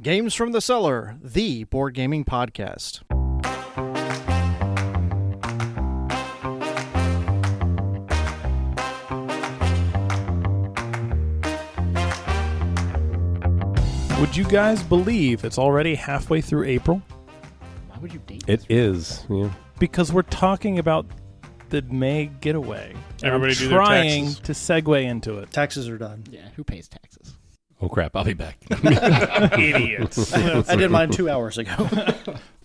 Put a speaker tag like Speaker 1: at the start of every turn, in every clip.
Speaker 1: Games from the Cellar, the board gaming podcast.
Speaker 2: Would you guys believe it's already halfway through April?
Speaker 3: Why would you date
Speaker 4: It is. Yeah.
Speaker 2: Because we're talking about the May getaway.
Speaker 5: Everybody
Speaker 2: I'm
Speaker 5: do their
Speaker 2: trying
Speaker 5: taxes.
Speaker 2: to segue into it.
Speaker 1: Taxes are done.
Speaker 3: Yeah, who pays taxes?
Speaker 4: Oh crap! I'll be back.
Speaker 5: Idiots.
Speaker 1: I did mine 2 hours ago.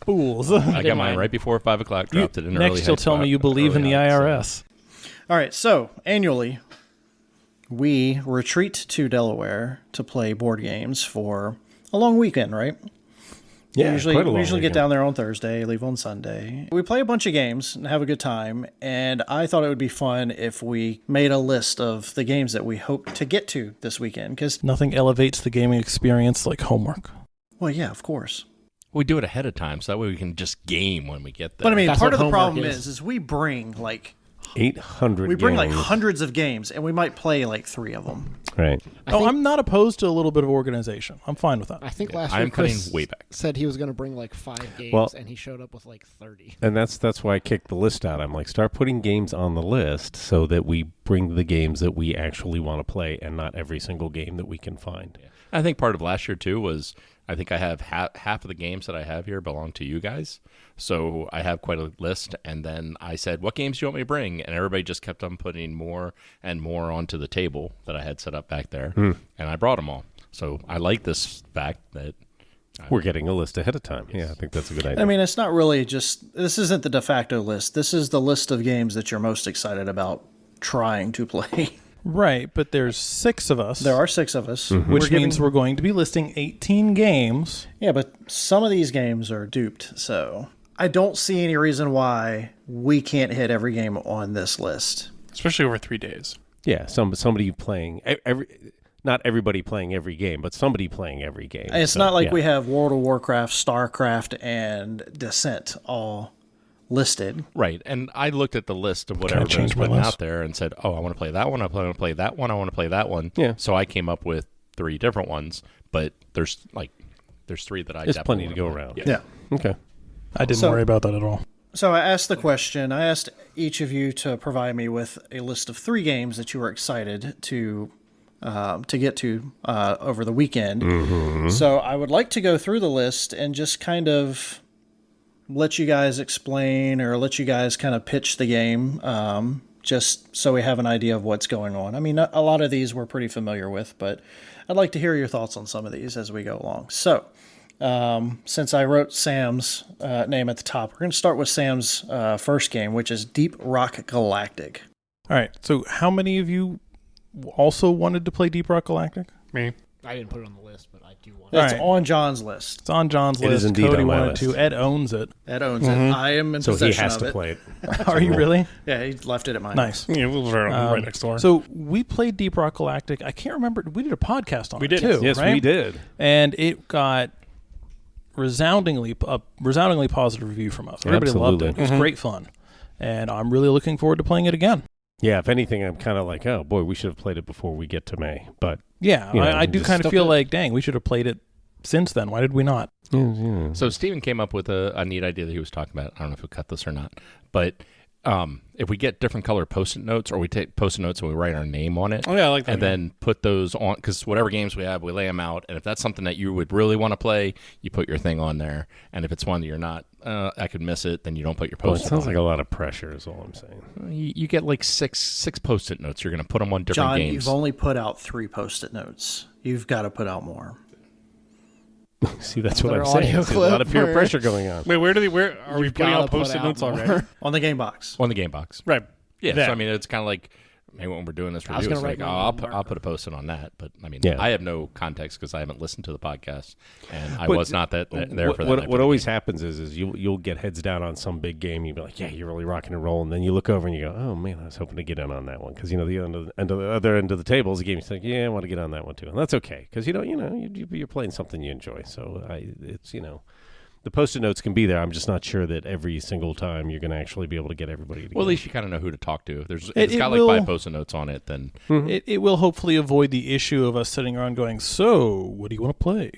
Speaker 2: Fools.
Speaker 4: I got mine right before 5 o'clock. Dropped it in early.
Speaker 2: Next, you'll tell me you believe in the IRS.
Speaker 1: All right, so annually, we retreat to Delaware to play board games for a long weekend, right?
Speaker 4: Yeah,
Speaker 1: we
Speaker 4: quite a long
Speaker 1: usually get
Speaker 4: weekend.
Speaker 1: down there on Thursday, leave on Sunday. We play a bunch of games and have a good time, and I thought it would be fun if we made a list of the games that we hope to get to this weekend. Because,
Speaker 2: Nothing elevates the gaming experience like homework.
Speaker 1: well, yeah, of course.
Speaker 4: We do it ahead of time, so that way we can just game when we get there.
Speaker 1: But I mean,
Speaker 3: That's
Speaker 1: part
Speaker 3: what
Speaker 1: of the problem
Speaker 3: homework
Speaker 1: is we bring like
Speaker 4: 800.
Speaker 1: like
Speaker 4: games.
Speaker 1: hundreds of games, and we might play like 3 of them.
Speaker 4: Right.
Speaker 2: I'm not opposed to a little bit of organization. I'm fine with that.
Speaker 3: I think
Speaker 4: Yeah,
Speaker 3: last
Speaker 4: I'm
Speaker 3: year Chris
Speaker 4: cutting way back.
Speaker 3: said he was going to bring like 5 games,
Speaker 4: Well-
Speaker 3: and he showed up with like 30.
Speaker 4: And that's why I kicked the list out. I'm like, start putting games on the list so that we bring the games that we actually want to play, and not every single game that we can find. I think part of last year too was I think I have half of the games that I have here belong to you guys. So I have quite a list, and then I said, what games do you want me to bring? And everybody just kept on putting more and more onto the table that I had set up back there, and I brought them all. So I like this fact that we're getting a list ahead of time. Yes. Yeah, I think that's a good idea.
Speaker 1: I mean, it's not really just, this isn't the de facto list. This is the list of games that you're most excited about trying to play.
Speaker 2: Right, but there's 6 of us.
Speaker 1: There are 6 of us.
Speaker 2: Which means we're going to be listing 18 games.
Speaker 1: Yeah, but some of these games are duped, so I don't see any reason why we can't hit every game on this list.
Speaker 5: Especially over 3 days.
Speaker 4: yeah, somebody playing not everybody playing every game, but somebody playing every game.
Speaker 1: It's
Speaker 4: So,
Speaker 1: not like
Speaker 4: yeah.
Speaker 1: we have World of Warcraft, StarCraft, and Descent all listed.
Speaker 4: Right, and I looked at the list of what
Speaker 2: Can I
Speaker 4: everybody's
Speaker 2: change my
Speaker 4: putting
Speaker 2: list?
Speaker 4: out there and said, oh, I want to play that one, I want to play that one, I want to play that one. Yeah. So I came up with 3 different ones, but there's 3 that I There's definitely plenty to wanna go play. around.
Speaker 1: Yeah.
Speaker 4: Okay.
Speaker 2: I didn't
Speaker 1: So-
Speaker 2: worry about that at all.
Speaker 1: So I asked the question. I asked each of you to provide me with a list of 3 games that you were excited to get to over the weekend. So I would like to go through the list and just kind of let you guys explain or let you guys kind of pitch the game, just so we have an idea of what's going on. I mean, a lot of these we're pretty familiar with, but I'd like to hear your thoughts on some of these as we go along. So since I wrote Sam's name at the top, we're going to start with Sam's first game, which is Deep Rock Galactic.
Speaker 2: All right, so how many of you also wanted to play Deep Rock Galactic?
Speaker 5: Me.
Speaker 3: I didn't put it on the list, but I do want
Speaker 1: It's
Speaker 2: All right.
Speaker 1: on John's list.
Speaker 2: It's on John's
Speaker 4: It
Speaker 2: list.
Speaker 4: is indeed
Speaker 2: Cody
Speaker 4: on my
Speaker 2: wanted
Speaker 4: list.
Speaker 2: to. Ed owns it.
Speaker 1: Ed owns it. I am in
Speaker 4: So he
Speaker 1: possession
Speaker 4: has
Speaker 1: of
Speaker 4: to
Speaker 1: it.
Speaker 4: play it.
Speaker 2: Are you really?
Speaker 1: Yeah, he left it at mine.
Speaker 2: Nice.
Speaker 5: Yeah, we were right next door.
Speaker 2: So we played Deep Rock Galactic. I can't remember. We did a podcast on
Speaker 5: We
Speaker 2: it
Speaker 5: did.
Speaker 2: too.
Speaker 4: Yes,
Speaker 2: right?
Speaker 4: we did.
Speaker 2: And it got resoundingly positive review from us. Everybody loved it.
Speaker 4: Absolutely.
Speaker 2: It was great fun, and I'm really looking forward to playing it again.
Speaker 4: Yeah, if anything, I'm kind of like, oh, boy, we should have played it before we get to May. But,
Speaker 2: Yeah,
Speaker 4: You know,
Speaker 2: I do
Speaker 4: just
Speaker 2: kind of
Speaker 4: stuff
Speaker 2: feel
Speaker 4: it.
Speaker 2: like, dang, we should have played it since then. Why did we not?
Speaker 4: So Steven came up with a neat idea that he was talking about. I don't know if he'll cut this or not. But if we get different color Post-it notes, or we take Post-it notes and we write our name on it.
Speaker 5: Oh, yeah, I like that.
Speaker 4: And then put those on, because whatever games we have, we lay them out. And if that's something that you would really want to play, you put your thing on there. And if it's one that you're not, I could miss it, then you don't put your Well, it Post-it sounds on. like a lot of pressure is all I'm saying. You get like six Post-it notes. You're going to put them on different
Speaker 1: John,
Speaker 4: games.
Speaker 1: you've only put out 3 Post-it notes. You've got to put out more.
Speaker 4: See, that's what
Speaker 3: Another
Speaker 4: I'm saying.
Speaker 3: audio
Speaker 4: There's a lot of
Speaker 3: clip
Speaker 4: peer
Speaker 3: where-
Speaker 4: pressure going on.
Speaker 5: Wait, where are we
Speaker 3: You've
Speaker 5: putting
Speaker 3: gotta
Speaker 5: out
Speaker 3: put
Speaker 5: Post-it
Speaker 3: out
Speaker 5: notes
Speaker 3: more.
Speaker 5: already?
Speaker 1: On the game box.
Speaker 4: On the game box.
Speaker 5: Right.
Speaker 4: Yeah,
Speaker 5: That.
Speaker 4: so I mean, it's kind of like maybe when we're doing this
Speaker 3: I was
Speaker 4: review, it's
Speaker 3: gonna
Speaker 4: like,
Speaker 3: write
Speaker 4: oh,
Speaker 3: mine
Speaker 4: I'll
Speaker 3: on
Speaker 4: put,
Speaker 3: marker.
Speaker 4: a Post-it on that. But I mean, Yeah.
Speaker 1: Uh,
Speaker 4: I have no context because I haven't listened to the podcast, and I But was not there for that. What type what of always game. happens is you'll get heads down on some big game. You'll be like, yeah, you're really rocking and rolling. Then you look over and you go, oh man, I was hoping to get in on that one, because the other end of the table is a game. You think, yeah, I want to get on that one too, and that's okay, because you're playing something you enjoy. So it's the Post-it notes can be there. I'm just not sure that every single time you're going to actually be able to get everybody together. Well, at least you kind of know who to talk to. If
Speaker 2: It
Speaker 4: it's got
Speaker 2: will-
Speaker 4: like 5 Post-it notes on it, then
Speaker 2: It will hopefully avoid the issue of us sitting around going, so what do you want to play?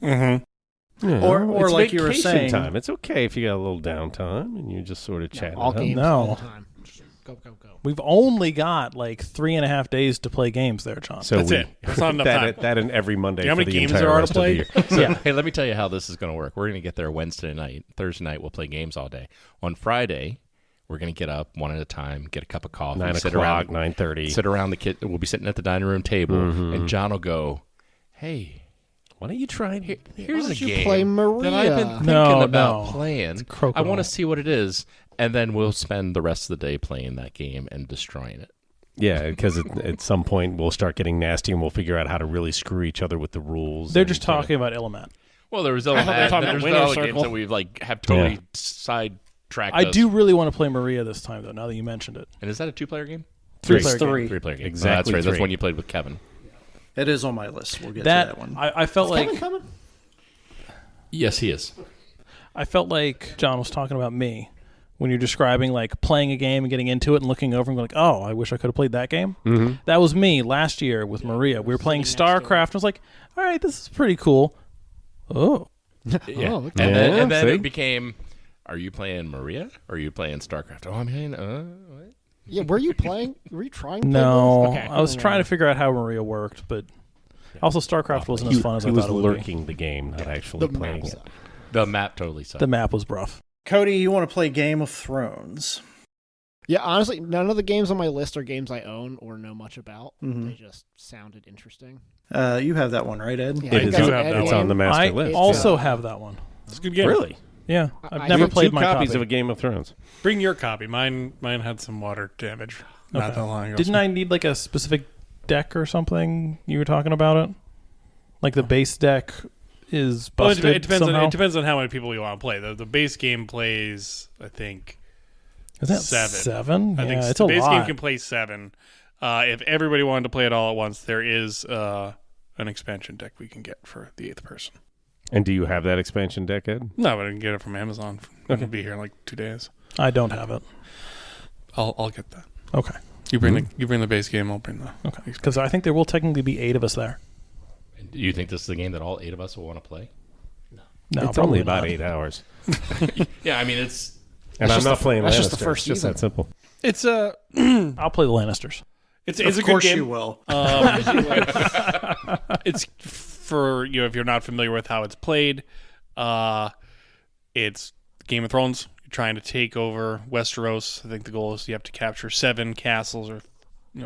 Speaker 5: Mm-hmm.
Speaker 4: Yeah,
Speaker 1: Or
Speaker 4: it's
Speaker 1: like you were
Speaker 4: vacation
Speaker 1: saying-
Speaker 4: time. It's okay if you got a little downtime and you just sort of chat.
Speaker 3: All games
Speaker 2: No.
Speaker 3: all the time. Just go.
Speaker 2: We've only got like 3.5 days to play games there, John.
Speaker 4: So
Speaker 5: That's it. That's not enough time.
Speaker 4: That and every Monday.
Speaker 5: Do you know how
Speaker 4: for
Speaker 5: many
Speaker 4: the
Speaker 5: games
Speaker 4: entire
Speaker 5: there are to
Speaker 4: rest of the
Speaker 5: play?
Speaker 4: year.
Speaker 2: Yeah.
Speaker 6: Hey, let me tell you how this is going to work. We're going to get there Wednesday night. Thursday night, we'll play games all day. On Friday, we're going to get up one at a time, get a cup of coffee,
Speaker 4: 9
Speaker 6: sit
Speaker 4: o'clock,
Speaker 6: around,
Speaker 4: 9:30.
Speaker 6: sit around the kitchen. We'll be sitting at the dining room table, and John will go, "Hey,
Speaker 4: Why don't you try and
Speaker 6: here's a
Speaker 3: don't you
Speaker 6: game
Speaker 3: play
Speaker 6: that I've been
Speaker 3: Maria?"
Speaker 6: thinking
Speaker 2: No,
Speaker 6: about
Speaker 2: no.
Speaker 6: playing.
Speaker 2: Crokinole.
Speaker 6: I want to see what it is." And then we'll spend the rest of the day playing that game and destroying it.
Speaker 4: Yeah, because at some point we'll start getting nasty and we'll figure out how to really screw each other with the rules.
Speaker 2: They're
Speaker 4: and,
Speaker 2: just talking about Illimat.
Speaker 6: Well, there was
Speaker 5: thought they were talking about
Speaker 6: there's
Speaker 5: Winner
Speaker 6: other
Speaker 5: Circle.
Speaker 6: games that we've have totally
Speaker 4: Yeah.
Speaker 6: sidetracked.
Speaker 2: I
Speaker 6: us.
Speaker 2: do really want to play Maria this time, though, now that you mentioned it.
Speaker 6: And is that a 2-player game?
Speaker 2: Three-player game.
Speaker 1: Three.
Speaker 6: 3-player game.
Speaker 4: Exactly
Speaker 6: Oh, that's right. That's
Speaker 4: three.
Speaker 6: one you played with Kevin.
Speaker 1: It is on my list. We'll get to
Speaker 2: That
Speaker 1: that one.
Speaker 2: I felt like
Speaker 6: Yes, he is.
Speaker 2: I felt like John was talking about me when you're describing like playing a game and getting into it and looking over and going like, oh, I wish I could have played that game. Mm-hmm. That was me last year with Maria. We were playing StarCraft. And I was like, all right, this is pretty cool. Oh,
Speaker 6: Yeah.
Speaker 3: Oh, okay.
Speaker 6: And then
Speaker 4: see?
Speaker 6: it became, are you playing Maria or are you playing StarCraft? Oh, I'm playing, what?
Speaker 3: Yeah, were you playing? Were you trying to play
Speaker 2: no.
Speaker 3: both? Okay.
Speaker 2: I was trying to figure out how Maria worked, but also StarCraft wasn't as fun as
Speaker 4: he
Speaker 2: I
Speaker 4: was
Speaker 2: thought it would be.
Speaker 4: lurking the game, not actually
Speaker 3: The
Speaker 4: playing
Speaker 3: maps.
Speaker 4: it.
Speaker 6: The map totally sucked.
Speaker 2: The map was rough.
Speaker 1: Cody, you want to play Game of Thrones?
Speaker 3: Yeah, honestly, none of the games on my list are games I own or know much about.
Speaker 1: Mhm.
Speaker 3: They just sounded interesting.
Speaker 1: You have that one, right, Ed?
Speaker 3: Yeah,
Speaker 4: It
Speaker 3: I
Speaker 4: is
Speaker 3: got
Speaker 5: do
Speaker 3: an
Speaker 5: have
Speaker 3: Ed
Speaker 5: that
Speaker 4: It's
Speaker 3: game.
Speaker 4: on the master
Speaker 2: I
Speaker 4: list.
Speaker 2: also have that one.
Speaker 5: It's a good game.
Speaker 4: Really?
Speaker 2: Yeah, I've
Speaker 3: I-
Speaker 2: never
Speaker 3: you have
Speaker 2: played
Speaker 4: Two
Speaker 2: my
Speaker 4: copies
Speaker 2: copy.
Speaker 4: of a Game of Thrones.
Speaker 5: Bring your copy. Mine had some water damage not
Speaker 2: Okay.
Speaker 5: that long ago.
Speaker 2: Didn't I need like a specific deck or something? You were talking about it, like the base deck is
Speaker 5: Well,
Speaker 2: busted
Speaker 5: it depends.
Speaker 2: somehow.
Speaker 5: It depends on how many people you want to play. The base game plays, I think,
Speaker 2: Is that
Speaker 5: 7? I think
Speaker 2: yeah, it's
Speaker 5: the
Speaker 2: a
Speaker 5: base
Speaker 2: lot.
Speaker 5: game can play 7. If everybody wanted to play it all at once, there is an expansion deck we can get for the 8th person.
Speaker 4: And do you have that expansion deck, Ed?
Speaker 5: No, but I can get it from Amazon. It'll be here in like 2 days.
Speaker 2: I don't have it.
Speaker 5: I'll get that.
Speaker 2: Okay,
Speaker 5: You bring the base game. I'll bring the
Speaker 2: okay, because I think there will technically be 8 of us there.
Speaker 6: Do you think this is a game that all 8 of us will want to play?
Speaker 2: No,
Speaker 4: It's
Speaker 2: probably
Speaker 4: only about
Speaker 2: not.
Speaker 4: 8 hours.
Speaker 6: Yeah, I mean, it's...
Speaker 4: And I'm
Speaker 3: just
Speaker 4: not
Speaker 3: the-
Speaker 4: playing
Speaker 3: that's
Speaker 4: Lannister.
Speaker 3: just the first
Speaker 4: It's just
Speaker 3: season.
Speaker 4: that simple.
Speaker 5: It's a
Speaker 2: I'll play the Lannisters.
Speaker 5: it's
Speaker 1: Of
Speaker 5: a good
Speaker 1: course
Speaker 5: game.
Speaker 1: you will.
Speaker 5: It's for if you're not familiar with how it's played. It's Game of Thrones. You're trying to take over Westeros. I think the goal is you have to capture 7 castles or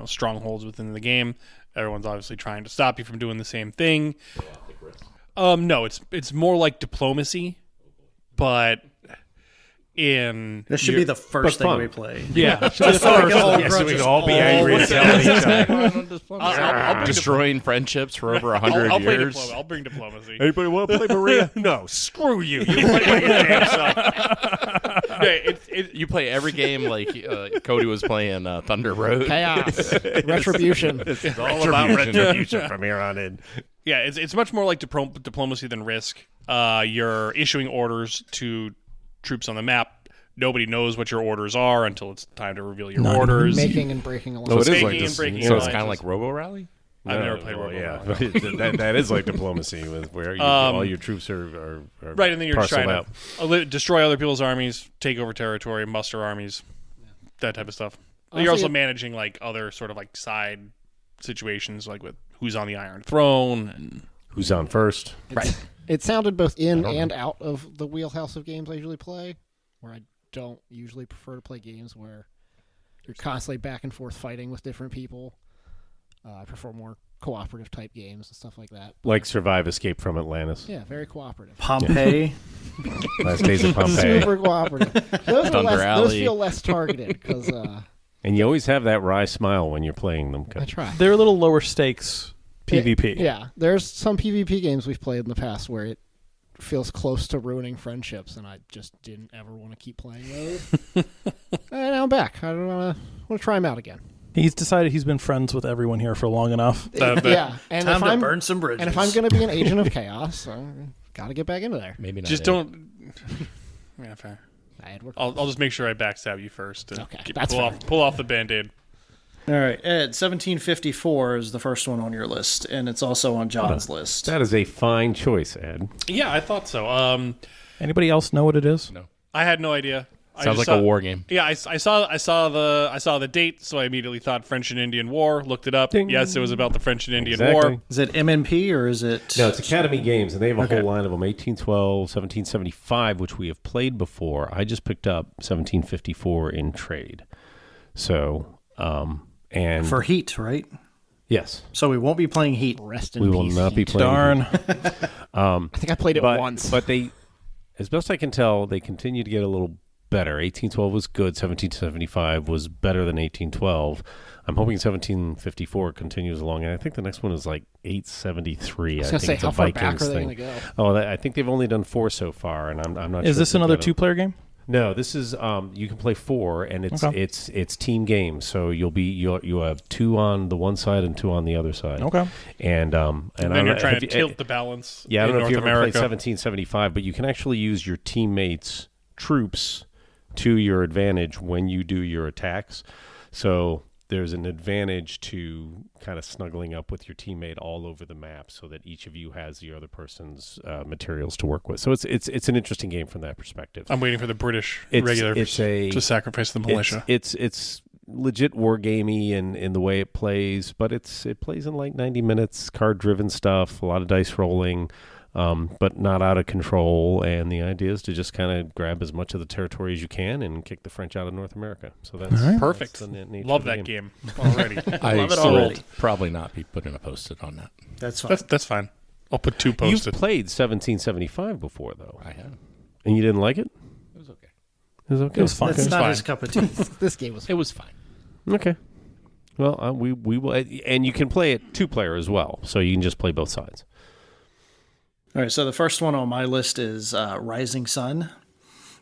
Speaker 5: strongholds within the game. Everyone's obviously trying to stop you from doing the same thing. No, it's more like diplomacy, but in
Speaker 1: This should be the first thing
Speaker 4: fun.
Speaker 1: we play.
Speaker 2: Yeah,
Speaker 1: Just so we can hold
Speaker 4: Yeah, so we
Speaker 1: grudges
Speaker 4: can all be
Speaker 1: all
Speaker 4: angry
Speaker 1: the
Speaker 4: and yell at each other.
Speaker 5: I'll bring
Speaker 6: destroying friendships for over 100
Speaker 5: I'll play
Speaker 6: years.
Speaker 5: I'll bring diplomacy.
Speaker 4: Anybody want to play Maria? No, screw you. You play by your damn self.
Speaker 5: Yeah,
Speaker 6: You play every game like Cody was playing Thunder Road.
Speaker 3: Chaos, retribution.
Speaker 4: It's all about retribution from here on in.
Speaker 5: Yeah, it's much more like diplomacy than Risk. You're issuing orders to troops on the map. Nobody knows what your orders are until it's time to reveal your orders.
Speaker 3: Making and breaking
Speaker 4: No,
Speaker 3: alliances.
Speaker 4: it is
Speaker 5: Making
Speaker 4: like
Speaker 5: and
Speaker 4: this.
Speaker 5: breaking
Speaker 6: So it's kind of
Speaker 5: alliances.
Speaker 6: like Robo Rally?
Speaker 5: I've never played
Speaker 4: well,
Speaker 5: Robo
Speaker 4: yeah, that is like diplomacy, with where all your troops are
Speaker 5: Right, and then you're just
Speaker 4: parceled
Speaker 5: trying
Speaker 4: out.
Speaker 5: to destroy other people's armies, take over territory, muster armies, that type of stuff.
Speaker 3: Honestly,
Speaker 5: You're also
Speaker 3: it-
Speaker 5: managing like other sort of like side situations, like with who's on the Iron Throne and
Speaker 4: Who's on first?
Speaker 3: It sounded both in and out of the wheelhouse of games I usually play, where I don't usually prefer to play games where you're constantly back and forth fighting with different people. I prefer more cooperative type games and stuff like that.
Speaker 4: Like Survive, Escape from Atlantis.
Speaker 3: Yeah, very cooperative.
Speaker 1: Pompeii.
Speaker 4: Last Days of Pompeii.
Speaker 3: Super cooperative. Those, are
Speaker 6: Thunder
Speaker 3: those
Speaker 6: Alley.
Speaker 3: feel less targeted because
Speaker 4: And you always have that wry smile when you're playing them.
Speaker 3: I try.
Speaker 2: They're a little lower stakes PvP.
Speaker 3: Yeah, there's some PvP games we've played in the past where it feels close to ruining friendships, and I just didn't ever want to keep playing those. And now I'm back. I don't want to try them out again.
Speaker 2: He's decided he's been friends with everyone here for long enough.
Speaker 3: Yeah, and
Speaker 1: Time
Speaker 3: if
Speaker 1: to
Speaker 3: I'm
Speaker 1: burn some bridges.
Speaker 3: and if I'm going to be an agent of chaos, I got to get back into there.
Speaker 6: Maybe not.
Speaker 5: just
Speaker 6: Ed.
Speaker 5: don't. Yeah, fair.
Speaker 3: Edward.
Speaker 5: I'll just make sure I backstab you first. To
Speaker 3: Okay, that's
Speaker 5: pull
Speaker 3: fair.
Speaker 5: pull off the Band-Aid.
Speaker 1: All right, Ed, 1754 is the first one on your list, and it's also on John's list.
Speaker 4: That is a fine choice, Ed.
Speaker 5: Yeah, I thought so.
Speaker 2: Anybody else know what it is?
Speaker 6: No.
Speaker 5: I had no idea.
Speaker 6: Sounds like a war game.
Speaker 5: Yeah, I saw the date, so I immediately thought French and Indian War. Looked it up.
Speaker 4: Ding.
Speaker 5: Yes, it was about the French and Indian
Speaker 4: Exactly.
Speaker 5: War.
Speaker 1: Is it MMP or is it...
Speaker 4: No, it's Academy Games, and they have a
Speaker 1: Okay.
Speaker 4: whole line of them, 1812, 1775, which we have played before. I just picked up 1754 in trade. So, and...
Speaker 1: For Heat, right?
Speaker 4: Yes.
Speaker 1: So we won't be playing Heat.
Speaker 3: Rest in
Speaker 4: We will
Speaker 3: peace,
Speaker 4: not be
Speaker 3: Heat.
Speaker 4: playing.
Speaker 2: Darn.
Speaker 3: I think I played it once.
Speaker 4: But they, as best I can tell, they continue to get a little better. 1812 was good. 1775 was better than 1812. I'm hoping 1754 continues along, and I think the next one is like 873.
Speaker 3: I was
Speaker 4: I
Speaker 3: going
Speaker 4: think
Speaker 3: to say,
Speaker 4: it's
Speaker 3: how
Speaker 4: a
Speaker 3: far
Speaker 4: Vikings
Speaker 3: back are they
Speaker 4: thing.
Speaker 3: going to go?
Speaker 4: Oh, I think they've only done 4 so far, and I'm not sure.
Speaker 2: Is this
Speaker 4: if they've
Speaker 2: another
Speaker 4: got
Speaker 2: 2-player game?
Speaker 4: No, this is you can play 4, and it's team games. So you have 2 on the one side and 2 on the other side.
Speaker 2: Okay.
Speaker 4: And
Speaker 5: And then you're trying to tilt the balance.
Speaker 4: yeah, I don't
Speaker 5: in
Speaker 4: know if
Speaker 5: North
Speaker 4: you ever played
Speaker 5: America.
Speaker 4: 1775, but you can actually use your teammates' troops to your advantage when you do your attacks. So there's an advantage to kind of snuggling up with your teammate all over the map, so that each of you has the other person's materials to work with. So it's an interesting game from that perspective.
Speaker 5: I'm waiting for the British
Speaker 4: It's
Speaker 5: regulars
Speaker 4: a-
Speaker 5: to sacrifice the militia.
Speaker 4: It's legit war gamey in the way it plays, but it plays in like 90 minutes, card driven stuff, a lot of dice rolling, but not out of control. And the idea is to just kind of grab as much of the territory as you can and kick the French out of North America. So that's
Speaker 5: Perfect.
Speaker 4: That's the nature
Speaker 5: Love
Speaker 4: of the
Speaker 5: that game already.
Speaker 6: I
Speaker 1: Love it
Speaker 6: will
Speaker 1: already.
Speaker 6: probably not be putting a post-it on that.
Speaker 1: That's fine.
Speaker 5: That's fine. I'll put 2
Speaker 4: You've
Speaker 5: post-it.
Speaker 4: played 1775 before, though,
Speaker 6: I have.
Speaker 4: and you didn't like it?
Speaker 6: It was okay.
Speaker 4: It was okay.
Speaker 2: It was fun.
Speaker 1: That's not
Speaker 5: fine.
Speaker 1: his cup of tea.
Speaker 3: This game was
Speaker 6: It was fine.
Speaker 4: Okay. Well, we will, and you can play it 2-player as well, so you can just play both sides.
Speaker 1: All right, so the first one on my list is Rising Sun.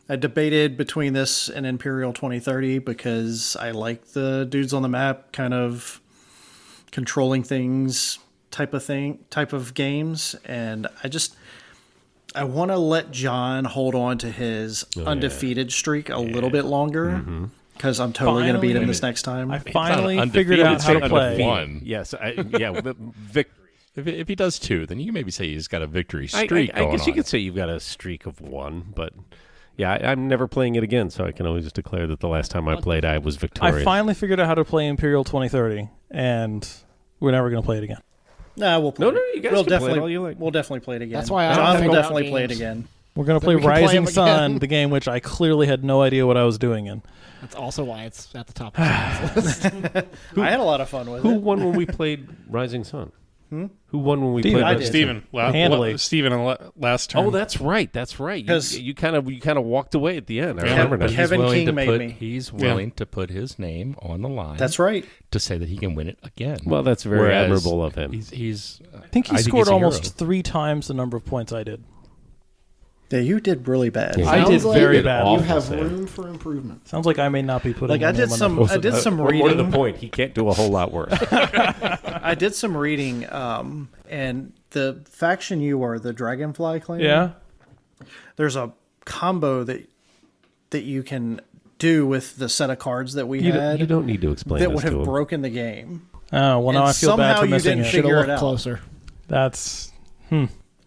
Speaker 1: I debated between this and Imperial 2030 because I like the dudes on the map kind of controlling things type of games, and I want to let John hold on to his undefeated streak a little bit longer because I'm totally going to beat him
Speaker 2: Finally.
Speaker 1: this next time.
Speaker 2: I finally
Speaker 6: undefeated,
Speaker 2: figured out how to
Speaker 6: it's
Speaker 2: play.
Speaker 6: undefeated.
Speaker 4: Yes, victory.
Speaker 6: If he does 2, then you can maybe say he's got a victory
Speaker 4: I
Speaker 6: streak going
Speaker 4: guess you
Speaker 6: on.
Speaker 4: could say you've got a streak of 1, but yeah, I'm never playing it again, so I can always just declare that the last time I played, I was victorious.
Speaker 2: I finally figured out how to play Imperial 2030, and we're never going to play it again.
Speaker 1: Nah, we'll play.
Speaker 4: No, you guys
Speaker 1: we'll
Speaker 4: can play it
Speaker 1: definitely
Speaker 4: all you like.
Speaker 1: we'll definitely play it again.
Speaker 3: That's why I
Speaker 1: John
Speaker 3: don't
Speaker 1: will
Speaker 3: think
Speaker 1: definitely
Speaker 3: about
Speaker 1: play it
Speaker 3: games.
Speaker 1: again.
Speaker 2: We're going to
Speaker 3: Then
Speaker 2: play
Speaker 3: we can play
Speaker 2: Rising
Speaker 3: 'em
Speaker 2: Sun,
Speaker 3: again.
Speaker 2: the game which I clearly had no idea what I was doing in.
Speaker 3: That's also why it's at the top of the list.
Speaker 1: I had a lot of fun with
Speaker 4: Who
Speaker 1: it.
Speaker 4: won when we played Rising Sun? Who won when we
Speaker 2: Steve,
Speaker 4: played
Speaker 2: I
Speaker 4: Rising
Speaker 1: did.
Speaker 5: Steven.
Speaker 2: Handily.
Speaker 5: Steven last turn.
Speaker 4: Oh, that's right. That's right.
Speaker 1: 'Cause-
Speaker 4: You kind of walked away at the end. I
Speaker 5: Yeah.
Speaker 4: remember
Speaker 6: But
Speaker 4: that.
Speaker 1: Kevin
Speaker 6: he's willing
Speaker 1: King
Speaker 6: to
Speaker 1: made
Speaker 6: put,
Speaker 1: me.
Speaker 6: He's willing to put his name on the line.
Speaker 1: That's right.
Speaker 6: To say that he can win it again.
Speaker 4: Well, that's very
Speaker 6: Whereas
Speaker 4: admirable of him.
Speaker 6: He's
Speaker 2: I think he
Speaker 6: he's
Speaker 2: scored
Speaker 6: a
Speaker 2: almost
Speaker 6: hero.
Speaker 2: 3 times the number of points I did.
Speaker 1: Yeah, you did really bad.
Speaker 4: Yeah.
Speaker 2: I did
Speaker 3: Sounds like
Speaker 2: very
Speaker 3: you
Speaker 2: bad.
Speaker 4: awful.
Speaker 3: have
Speaker 4: Sam.
Speaker 3: room for improvement.
Speaker 2: Sounds like I may not be putting
Speaker 1: Like
Speaker 2: my
Speaker 1: I
Speaker 2: name
Speaker 1: did
Speaker 2: on
Speaker 1: some,
Speaker 2: that.
Speaker 1: I did some
Speaker 4: More to the
Speaker 1: reading.
Speaker 4: point, he can't do a whole lot worse.
Speaker 1: I did some reading, and the faction you are, the Dragonfly clan.
Speaker 2: Yeah.
Speaker 1: There's a combo that you can do with the set of cards that we had
Speaker 4: You don't need to explain
Speaker 1: that
Speaker 4: this
Speaker 1: would
Speaker 4: to
Speaker 1: have
Speaker 4: him.
Speaker 1: broken the game.
Speaker 2: Oh, well, now
Speaker 1: And
Speaker 2: I feel bad
Speaker 1: somehow
Speaker 2: for
Speaker 1: you
Speaker 2: missing
Speaker 1: didn't
Speaker 2: it.
Speaker 3: Should have
Speaker 1: Figure it
Speaker 3: looked
Speaker 1: out.
Speaker 3: closer.
Speaker 2: That's...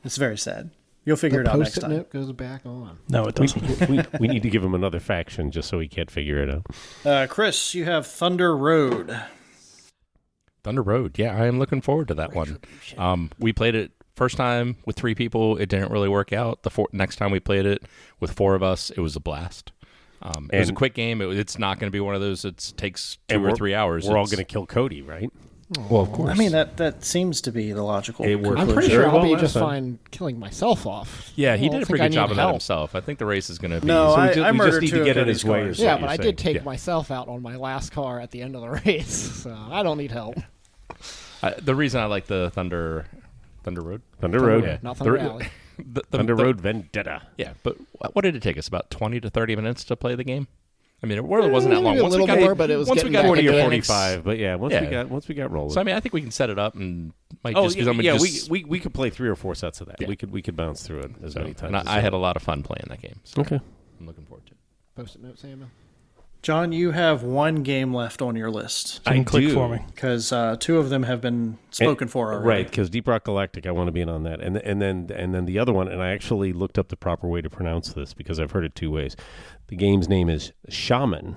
Speaker 1: It's very sad. You'll figure it
Speaker 3: The
Speaker 1: out next
Speaker 3: post-it
Speaker 1: time.
Speaker 3: note goes back on.
Speaker 2: No, it
Speaker 4: We,
Speaker 2: doesn't.
Speaker 4: we need to give him another faction just so he can't figure it out.
Speaker 1: Chris, you have Thunder Road.
Speaker 6: Thunder Road. Yeah, I am looking forward to that one. We played it first time with 3 people. It didn't really work out. Next time we played it with 4 of us, it was a blast. It was a
Speaker 4: And-
Speaker 6: quick game. It's not going to be one of those that takes 2 or
Speaker 4: we're-
Speaker 6: 3 hours.
Speaker 4: We're all
Speaker 6: It's-
Speaker 4: going to kill Cody, right?
Speaker 6: Well, of course.
Speaker 1: I mean, that seems to be the logical
Speaker 4: It worked.
Speaker 3: I'm
Speaker 1: conclusion.
Speaker 3: pretty
Speaker 4: Very
Speaker 3: sure I'll
Speaker 4: well
Speaker 3: be
Speaker 4: last
Speaker 3: just
Speaker 4: time.
Speaker 3: fine killing myself off.
Speaker 6: Yeah, he
Speaker 3: I don't
Speaker 6: did a
Speaker 3: think
Speaker 6: pretty
Speaker 3: I
Speaker 6: good job
Speaker 3: need
Speaker 6: of that
Speaker 3: help.
Speaker 6: himself. I think the race is going to be.
Speaker 1: No,
Speaker 4: So
Speaker 1: I
Speaker 4: we just
Speaker 1: murdered
Speaker 4: need to
Speaker 1: 2
Speaker 4: get in
Speaker 1: of
Speaker 4: his
Speaker 1: Cody's
Speaker 4: way
Speaker 1: cars.
Speaker 4: or
Speaker 3: Yeah,
Speaker 4: what
Speaker 3: but
Speaker 4: you're
Speaker 3: I did
Speaker 4: saying.
Speaker 3: take
Speaker 4: Yeah.
Speaker 3: myself out on my last car at the end of the race, so I don't need help.
Speaker 6: The reason I like the Thunder Road.
Speaker 4: Thunder Road.
Speaker 6: Yeah.
Speaker 3: Not Thunder
Speaker 6: The-
Speaker 3: Alley.
Speaker 4: Thunder Road Vendetta.
Speaker 6: Yeah, but what did it take us? About 20 to 30 minutes to play the game? I mean, it really wasn't that long.
Speaker 3: Maybe a
Speaker 6: Once we
Speaker 3: little
Speaker 6: got-
Speaker 3: more, but it was
Speaker 6: once we
Speaker 3: getting
Speaker 6: got
Speaker 3: back
Speaker 4: 40
Speaker 3: into
Speaker 4: or
Speaker 3: it.
Speaker 4: 45, but yeah, once we got rolling.
Speaker 6: So I mean, I think we can set it up and might
Speaker 4: Oh,
Speaker 6: just
Speaker 4: yeah,
Speaker 6: because I'm
Speaker 4: yeah,
Speaker 6: just,
Speaker 4: we could play 3 or 4 sets of that.
Speaker 6: Yeah.
Speaker 4: We could bounce through it as many times.
Speaker 6: and
Speaker 4: as
Speaker 6: I
Speaker 4: you
Speaker 6: had a
Speaker 4: want.
Speaker 6: lot of fun playing that game. So
Speaker 4: Okay.
Speaker 6: I'm looking forward to it.
Speaker 3: Post-it note, Samuel.
Speaker 1: John, you have one game left on your list.
Speaker 2: You can
Speaker 4: I
Speaker 2: click
Speaker 4: do.
Speaker 2: for me.
Speaker 1: Because 2 of them have been spoken for already.
Speaker 4: Right, because Deep Rock Galactic, I want to be in on that. And then the other one, and I actually looked up the proper way to pronounce this because I've heard it 2 ways. The game's name is Shaman,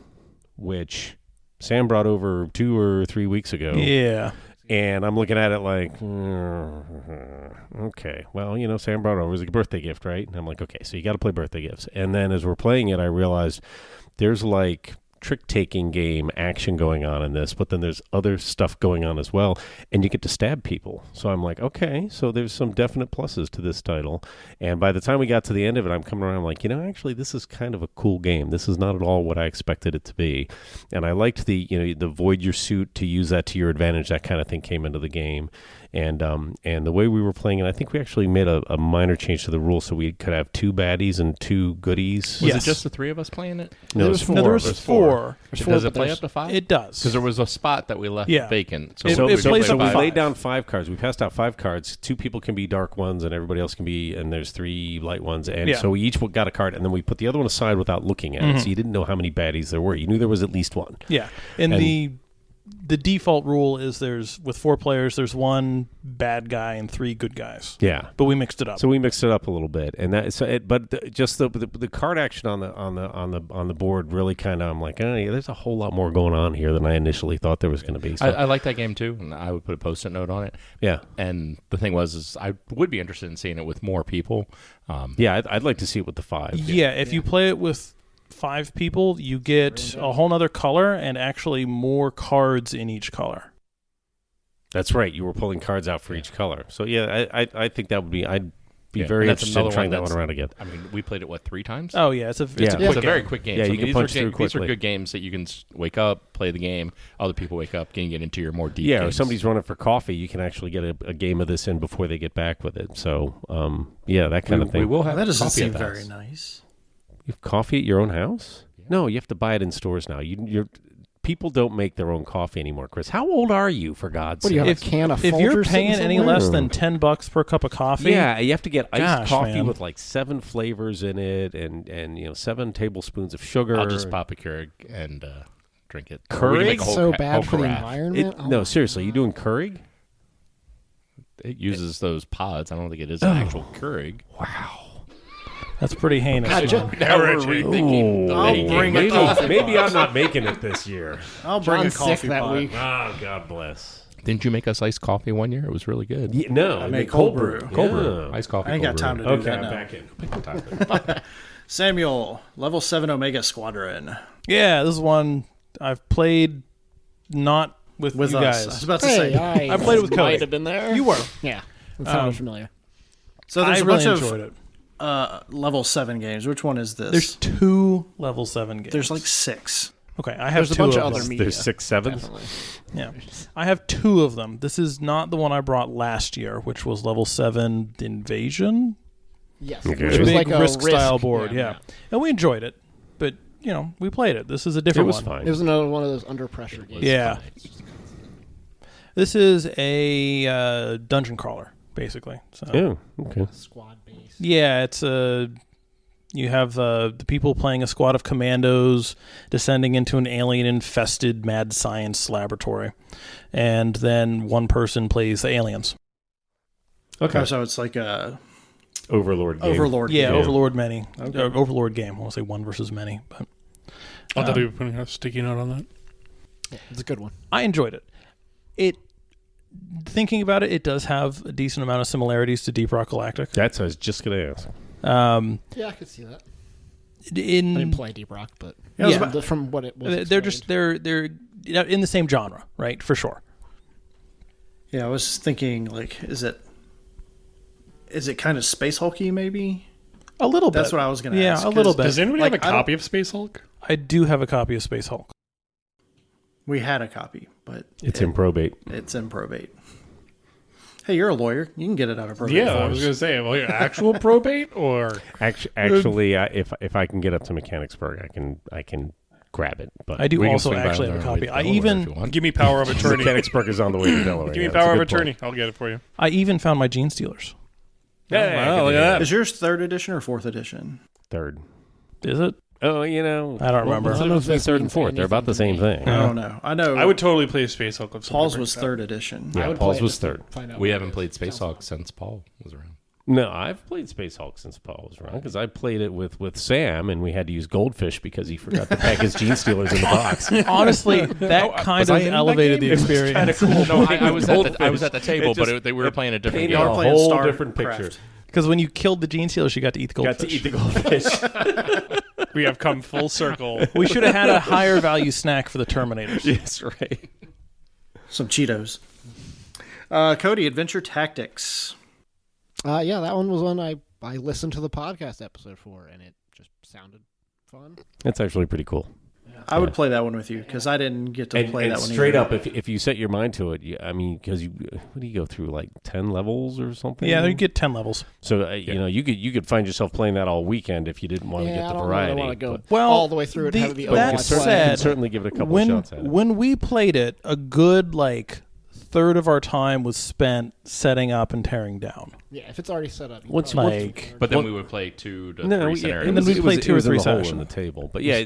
Speaker 4: which Sam brought over 2 or 3 weeks ago.
Speaker 2: Yeah.
Speaker 4: And I'm looking at it like, okay, well, Sam brought it over. It was a birthday gift, right? And I'm like, okay, so you got to play birthday gifts. And then as we're playing it, I realized there's like trick-taking game action going on in this, but then there's other stuff going on as well, and you get to stab people. So I'm like, okay, so there's some definite pluses to this title. And by the time we got to the end of it, I'm coming around like, actually, this is kind of a cool game. This is not at all what I expected it to be. And I liked the void your suit to use that to your advantage. That kind of thing came into the game. And the way we were playing it, I think we actually made a minor change to the rule so we could have 2 baddies and 2 goodies.
Speaker 6: Was it just the 3 of us playing it?
Speaker 4: No,
Speaker 3: There was 4.
Speaker 2: No, there was 4.
Speaker 6: Does it play up to 5?
Speaker 2: It does.
Speaker 6: Because there was a spot that we left vacant.
Speaker 2: It
Speaker 4: So
Speaker 2: plays
Speaker 4: we
Speaker 2: up to 5.
Speaker 4: laid down 5 cards. We passed out 5 cards. 2 people can be dark ones, and everybody else can be, and there's 3 light ones. And so we each got a card, and then we put the other one aside without looking at it. So you didn't know how many baddies there were. You knew there was at least one.
Speaker 2: Yeah. And the default rule is with 4 players, there's 1 bad guy and 3 good guys.
Speaker 4: Yeah.
Speaker 2: But we mixed it up.
Speaker 4: So we mixed it up a little bit, and just the card action on the board really kind of, I'm like, yeah, there's a whole lot more going on here than I initially thought there was going to be. So.
Speaker 6: I like that game too, and I would put a post-it note on it.
Speaker 4: Yeah.
Speaker 6: And the thing is I would be interested in seeing it with more people.
Speaker 4: Yeah, I'd like to see it with the 5.
Speaker 2: Yeah, if you play it with 5 people, you get a whole nother color and actually more cards in each color.
Speaker 4: That's right. You were pulling cards out for each color. So yeah, I think that would be. I'd be very
Speaker 6: and that's
Speaker 4: interested in
Speaker 6: another
Speaker 4: trying
Speaker 6: one
Speaker 4: that one around again.
Speaker 6: I mean, we played it 3 times.
Speaker 2: Oh yeah, it's a
Speaker 6: It's a very quick game.
Speaker 4: Yeah,
Speaker 6: So,
Speaker 4: you can punch through
Speaker 6: These are
Speaker 4: quickly.
Speaker 6: good games that you can wake up, play the game. Other people wake up, can get into your more deep.
Speaker 4: Yeah,
Speaker 6: games.
Speaker 4: if somebody's running for coffee, you can actually get a game of this in before they get back with it. So yeah, that kind of thing.
Speaker 6: We will have
Speaker 1: That doesn't
Speaker 6: coffee
Speaker 1: seem
Speaker 6: at the
Speaker 1: very
Speaker 6: house.
Speaker 1: nice.
Speaker 4: You have coffee at your own house? No, you have to buy it in stores now. People don't make their own coffee anymore, Chris. How old are you, for God's
Speaker 3: What do you
Speaker 4: sake?
Speaker 3: have, a can of
Speaker 2: If you're
Speaker 3: Folgers
Speaker 2: paying
Speaker 3: sitting
Speaker 2: any
Speaker 3: somewhere?
Speaker 2: less than $10 per cup of coffee,
Speaker 4: Yeah, you have to get iced
Speaker 2: Gosh,
Speaker 4: coffee
Speaker 2: man.
Speaker 4: with like 7 flavors in it, and 7 tablespoons of sugar.
Speaker 6: I'll just pop a Keurig and drink it.
Speaker 4: Keurig?
Speaker 6: Or we can make a
Speaker 3: It's
Speaker 6: whole
Speaker 3: so
Speaker 6: ca-
Speaker 3: bad
Speaker 6: whole
Speaker 3: for the
Speaker 6: carafe.
Speaker 3: environment. Oh
Speaker 4: No,
Speaker 3: my
Speaker 4: seriously, you
Speaker 3: God.
Speaker 4: doing Keurig?
Speaker 6: It uses those pods. I don't think it is an actual Keurig.
Speaker 2: that's pretty heinous. man.
Speaker 6: Now we're rethinking.
Speaker 1: I'll bring
Speaker 4: maybe,
Speaker 1: a coffee
Speaker 4: maybe I'm not making it this year.
Speaker 1: I'll bring
Speaker 3: John's
Speaker 1: a coffee
Speaker 3: sick that
Speaker 1: pot.
Speaker 3: week.
Speaker 4: Oh, God bless.
Speaker 6: Didn't you make us iced coffee one year? It was really good.
Speaker 4: Yeah, no,
Speaker 1: I made cold brew.
Speaker 6: Cold brew.
Speaker 4: Yeah.
Speaker 6: Iced coffee.
Speaker 1: I ain't got
Speaker 6: cold
Speaker 1: time
Speaker 6: brew.
Speaker 1: to do
Speaker 4: Okay,
Speaker 1: that
Speaker 4: I'm
Speaker 1: now.
Speaker 4: back in.
Speaker 6: Pick the time.
Speaker 1: Samuel, level 7 Omega Squadron.
Speaker 2: Yeah, this is one I've played not with
Speaker 1: With
Speaker 2: you
Speaker 1: us.
Speaker 2: guys.
Speaker 1: I was about to
Speaker 3: Hey,
Speaker 1: say.
Speaker 2: I played it with Cody.
Speaker 3: Might have been there.
Speaker 2: You were.
Speaker 3: Yeah, it sounded familiar.
Speaker 1: So there's
Speaker 2: I
Speaker 1: a
Speaker 2: really
Speaker 1: bunch
Speaker 2: enjoyed
Speaker 1: of
Speaker 2: it.
Speaker 1: level 7 games. Which one is this?
Speaker 2: There's 2 level 7 games.
Speaker 1: There's like 6.
Speaker 2: Okay, I have
Speaker 3: There's a
Speaker 2: 2
Speaker 3: bunch
Speaker 2: of
Speaker 3: of other
Speaker 2: them.
Speaker 3: media.
Speaker 4: There's 6 sevens.
Speaker 3: Definitely.
Speaker 2: Yeah, I have 2 of them. This is not the one I brought last year, which was level 7 Invasion.
Speaker 3: Yes,
Speaker 4: Okay.
Speaker 3: which
Speaker 2: Big
Speaker 3: was like a
Speaker 2: risk style board.
Speaker 3: Yeah,
Speaker 2: And we enjoyed it, but we played it. This is a different
Speaker 4: It was
Speaker 2: one.
Speaker 4: fine.
Speaker 3: It was another one of those under pressure games.
Speaker 2: Yeah. This is a dungeon crawler, basically. So
Speaker 4: Yeah, okay.
Speaker 3: Squad based.
Speaker 2: yeah, it's you have the people playing a squad of commandos descending into an alien-infested mad science laboratory, and then one person plays the aliens.
Speaker 4: Okay.
Speaker 1: So it's like a
Speaker 4: Overlord game.
Speaker 1: Overlord
Speaker 2: Yeah,
Speaker 1: game.
Speaker 2: Overlord many.
Speaker 1: Okay.
Speaker 2: Overlord game. I want to say 1 versus many, but
Speaker 5: I'll definitely be putting a sticky note on that.
Speaker 3: Yeah, it's a good one.
Speaker 2: I enjoyed it. Thinking about it, it does have a decent amount of similarities to Deep Rock Galactic.
Speaker 4: That's what I was just going to ask.
Speaker 3: Yeah, I could see that. I
Speaker 2: In
Speaker 3: didn't play Deep Rock, but
Speaker 2: Yeah.
Speaker 3: from what it was,
Speaker 2: they're just they're in the same genre, right? For sure.
Speaker 1: Yeah, I was thinking, like, is it kind of Space Hulky, maybe?
Speaker 2: A little bit.
Speaker 1: That's what I was going to ask.
Speaker 2: Yeah, a little
Speaker 1: 'cause
Speaker 2: bit.
Speaker 5: Does anybody
Speaker 1: Like,
Speaker 5: have a
Speaker 1: I don't-
Speaker 5: copy of Space Hulk?
Speaker 2: I do have a copy of Space Hulk.
Speaker 1: We had a copy, but
Speaker 4: It's in probate.
Speaker 1: it's in probate. Hey, you're a lawyer. You can get it out of probate.
Speaker 5: Yeah,
Speaker 1: for
Speaker 5: I was
Speaker 1: us.
Speaker 5: going to say, well, actual probate or
Speaker 4: Actually, if I can get up to Mechanicsburg, I can grab it. But
Speaker 2: I do
Speaker 6: We can
Speaker 2: also
Speaker 6: swing by
Speaker 2: actually have a
Speaker 6: there and
Speaker 2: copy. I
Speaker 6: Delaware if you
Speaker 2: even
Speaker 6: want.
Speaker 5: give me power of attorney.
Speaker 4: Mechanicsburg is on the way to Delaware.
Speaker 5: Give me
Speaker 4: Yeah, that's a
Speaker 5: power of
Speaker 4: good point.
Speaker 5: attorney. I'll get it for you.
Speaker 2: found my Gene Stealers.
Speaker 5: Yeah, look at that.
Speaker 1: Is yours 3rd edition or 4th edition?
Speaker 4: Third.
Speaker 2: Is it?
Speaker 4: Oh,
Speaker 2: I don't remember.
Speaker 4: What's the difference between third and fourth? They're about the same thing.
Speaker 1: I don't know. I know.
Speaker 5: I would totally play Space Hulk. If
Speaker 1: Paul's
Speaker 5: somebody
Speaker 1: was
Speaker 5: brings it up.
Speaker 1: third edition.
Speaker 3: I
Speaker 4: Yeah,
Speaker 3: would
Speaker 4: Paul's
Speaker 3: play it
Speaker 4: was
Speaker 3: just to
Speaker 4: third.
Speaker 3: find out
Speaker 6: We
Speaker 3: what
Speaker 6: haven't
Speaker 3: it
Speaker 6: played
Speaker 3: is.
Speaker 6: Space
Speaker 3: Sounds
Speaker 6: Hulk since Paul was around.
Speaker 4: No, I've played Space Hulk since Paul was around because I played it with Sam, and we had to use Goldfish because he forgot to pack his Gene Stealers in the box.
Speaker 2: Honestly, that kind
Speaker 6: was
Speaker 2: of
Speaker 6: I in that
Speaker 2: elevated the
Speaker 6: game? It was
Speaker 2: experience.
Speaker 6: No, I was at the table, but we were playing a different
Speaker 4: painted
Speaker 6: game.
Speaker 4: a
Speaker 1: playing
Speaker 4: whole
Speaker 1: StarCraft.
Speaker 4: different picture.
Speaker 2: Because when you killed the Gene Stealers, you got to eat the goldfish.
Speaker 4: Got to eat the Goldfish.
Speaker 5: We have come full circle.
Speaker 2: We should have had a higher value snack for the Terminators.
Speaker 4: Yes, right.
Speaker 1: Some Cheetos. Cody, Adventure Tactics.
Speaker 3: Yeah, that one was one I listened to the podcast episode for, and it just sounded fun.
Speaker 4: That's actually pretty cool.
Speaker 1: I would play that one with you because I didn't get to play that one
Speaker 4: straight
Speaker 1: either.
Speaker 4: up, if you set your mind to it, because what do you go through, like 10 levels or something?
Speaker 2: Yeah, you get 10 levels.
Speaker 4: So you could find yourself playing that all weekend if you didn't want to get the variety.
Speaker 3: I don't want to go
Speaker 4: but-
Speaker 3: all the way through it. Have it be
Speaker 2: that
Speaker 3: all
Speaker 4: you
Speaker 3: my
Speaker 4: can
Speaker 2: said-
Speaker 3: play.
Speaker 4: you can certainly give it a couple shots at it.
Speaker 2: When we played it, a good third of our time was spent setting up and tearing down.
Speaker 3: Yeah, if it's already set up. you
Speaker 4: Once-
Speaker 3: probably
Speaker 2: like-
Speaker 3: can-
Speaker 6: But then we would play 2 to 3
Speaker 4: No,
Speaker 6: scenarios.
Speaker 2: and then we'd play 2 or 3
Speaker 4: in the hole in
Speaker 2: sessions.
Speaker 4: the table. But yeah,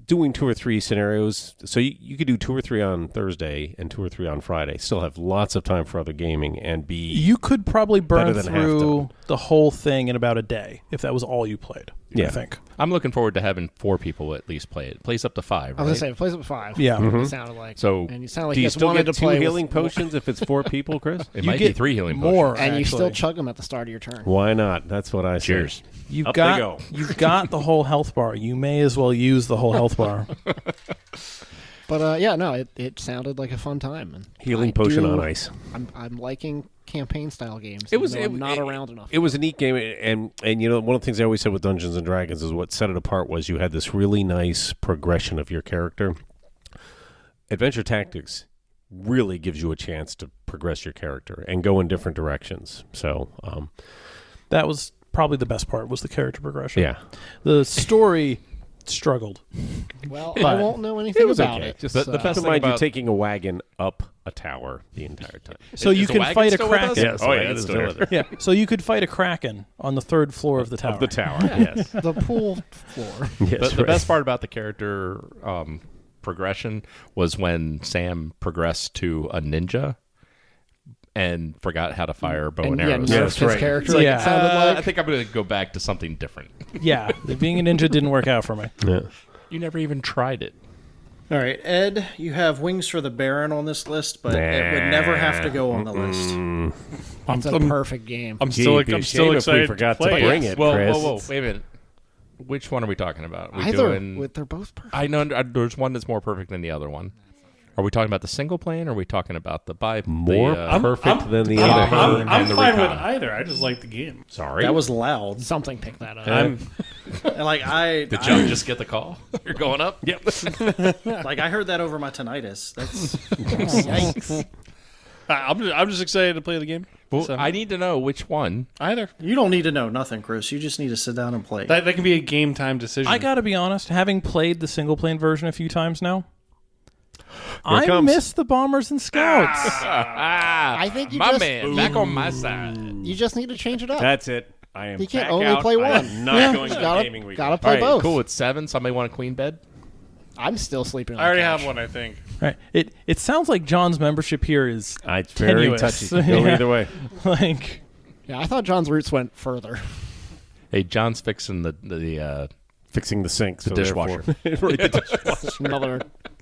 Speaker 4: doing 2 or 3 scenarios. So you could do 2 or 3 on Thursday and 2 or 3 on Friday. Still have lots of time for other gaming and be.
Speaker 2: You could probably burn
Speaker 4: Better than half
Speaker 2: through
Speaker 4: done.
Speaker 2: the whole thing in about a day if that was all you played.
Speaker 4: Yeah.
Speaker 2: I think.
Speaker 6: I'm looking forward to having 4 people at least play it. It plays up to 5,
Speaker 3: I was
Speaker 6: right?
Speaker 3: gonna say it plays up to 5.
Speaker 2: Yeah.
Speaker 3: It sounded like
Speaker 6: So,
Speaker 3: and you sound like
Speaker 4: do
Speaker 3: you
Speaker 4: you
Speaker 3: just
Speaker 4: still
Speaker 3: wanted
Speaker 4: get
Speaker 3: to
Speaker 4: 2
Speaker 3: play
Speaker 4: healing
Speaker 3: with,
Speaker 4: potions if it's 4 people, Chris?
Speaker 6: It
Speaker 2: You
Speaker 6: might be
Speaker 2: get
Speaker 6: 3 healing
Speaker 2: more,
Speaker 6: potions.
Speaker 3: and you still
Speaker 2: actually.
Speaker 3: chug them at the start of your turn.
Speaker 4: Why not? That's what I say.
Speaker 6: Cheers.
Speaker 2: You've
Speaker 4: Up they
Speaker 2: got
Speaker 4: go.
Speaker 2: you've got the whole health bar. You may as well use the whole health bar.
Speaker 3: But yeah, no, it sounded like a fun time. And
Speaker 4: Healing
Speaker 3: I
Speaker 4: potion
Speaker 3: do-
Speaker 4: on ice.
Speaker 3: I'm liking campaign style games.
Speaker 4: It was
Speaker 3: even though I'm not around enough.
Speaker 4: It was a neat game, and one of the things I always said with Dungeons and Dragons is what set it apart was you had this really nice progression of your character. Adventure Tactics really gives you a chance to progress your character and go in different directions. So,
Speaker 2: That was probably the best part was the character progression.
Speaker 4: yeah,
Speaker 2: The story struggled.
Speaker 3: Well,
Speaker 2: But
Speaker 3: I won't know anything
Speaker 4: it was
Speaker 3: about
Speaker 4: okay.
Speaker 3: it.
Speaker 4: Just
Speaker 6: The
Speaker 3: so-
Speaker 6: best
Speaker 4: keep in
Speaker 6: thing
Speaker 4: mind you're
Speaker 6: about-
Speaker 4: taking a wagon up a tower the entire time.
Speaker 2: So
Speaker 6: Is
Speaker 2: you
Speaker 6: the
Speaker 2: can
Speaker 6: wagon
Speaker 2: fight a
Speaker 6: still with us?
Speaker 2: kraken.
Speaker 4: Yes, the wagon's still there.
Speaker 2: Yeah. So you could fight a kraken on the 3rd floor of the tower.
Speaker 4: Of the tower, yes.
Speaker 3: the pool floor.
Speaker 4: Yes,
Speaker 6: The best part about the character progression was when Sam progressed to a ninja and forgot how to fire bow and,
Speaker 3: And yeah,
Speaker 6: arrows.
Speaker 3: nerfed
Speaker 4: that's
Speaker 3: his
Speaker 4: right.
Speaker 3: character.
Speaker 2: Yeah.
Speaker 3: It sounded like.
Speaker 6: I think I'm going to go back to something different.
Speaker 2: Yeah. Being a ninja didn't work out for me.
Speaker 4: Yeah.
Speaker 6: You never even tried it.
Speaker 1: All right, Ed, you have Wings for the Baron on this list, but it would never have to go on the list.
Speaker 3: It's a perfect game.
Speaker 5: I'm still
Speaker 4: It'd be a
Speaker 5: still
Speaker 4: shame
Speaker 5: excited
Speaker 4: if we forgot
Speaker 5: to play
Speaker 4: to bring
Speaker 5: it.
Speaker 4: it,
Speaker 6: Whoa,
Speaker 4: Chris.
Speaker 6: whoa, wait a minute. Which one are we talking about?
Speaker 3: They're both perfect.
Speaker 6: I know there's one that's more perfect than the other one. Are we talking about the single plane, or are we talking about the
Speaker 4: More
Speaker 6: the,
Speaker 4: perfect than the
Speaker 6: I'm-
Speaker 4: other.
Speaker 6: I'm-
Speaker 5: I'm
Speaker 6: the
Speaker 5: fine with
Speaker 6: recon.
Speaker 5: either. I just like the game.
Speaker 4: Sorry.
Speaker 1: That was loud.
Speaker 3: Something picked that up.
Speaker 1: And
Speaker 6: Did John just get the call? You're going up? Yep.
Speaker 1: I heard that over my tinnitus. That's
Speaker 3: Yikes.
Speaker 5: I'm just excited to play the game.
Speaker 6: Well,
Speaker 5: So-
Speaker 6: I need to know which one.
Speaker 5: Either
Speaker 1: you don't need to know nothing, Chris. You just need to sit down and play.
Speaker 5: that can be a game time decision.
Speaker 2: I got to be honest, having played the single plane version a few times now, I
Speaker 4: comes.
Speaker 2: miss the bombers and scouts.
Speaker 3: I think you
Speaker 6: my
Speaker 3: just
Speaker 6: man, back on my side.
Speaker 3: you just need to change it up.
Speaker 4: That's it. I am.
Speaker 3: You can't
Speaker 4: back
Speaker 3: only
Speaker 4: out.
Speaker 3: play
Speaker 4: I
Speaker 3: one.
Speaker 4: am not
Speaker 3: Yeah.
Speaker 4: going to the
Speaker 3: Gotta-
Speaker 4: gaming weekend.
Speaker 3: gotta play
Speaker 6: All right,
Speaker 3: both.
Speaker 6: cool. It's 7. Somebody want a queen bed?
Speaker 3: I'm still sleeping. On
Speaker 5: I already
Speaker 3: the couch.
Speaker 5: have one, I think.
Speaker 2: Right. It sounds like John's membership here is
Speaker 4: It's very
Speaker 2: tenuous.
Speaker 4: touchy. Go
Speaker 2: Yeah.
Speaker 4: either way.
Speaker 2: like
Speaker 3: Yeah, I thought John's roots went further.
Speaker 6: Hey, John's fixing the
Speaker 4: Fixing the sink.
Speaker 6: the
Speaker 4: so
Speaker 6: dishwasher.
Speaker 4: therefore- right, the dishwasher.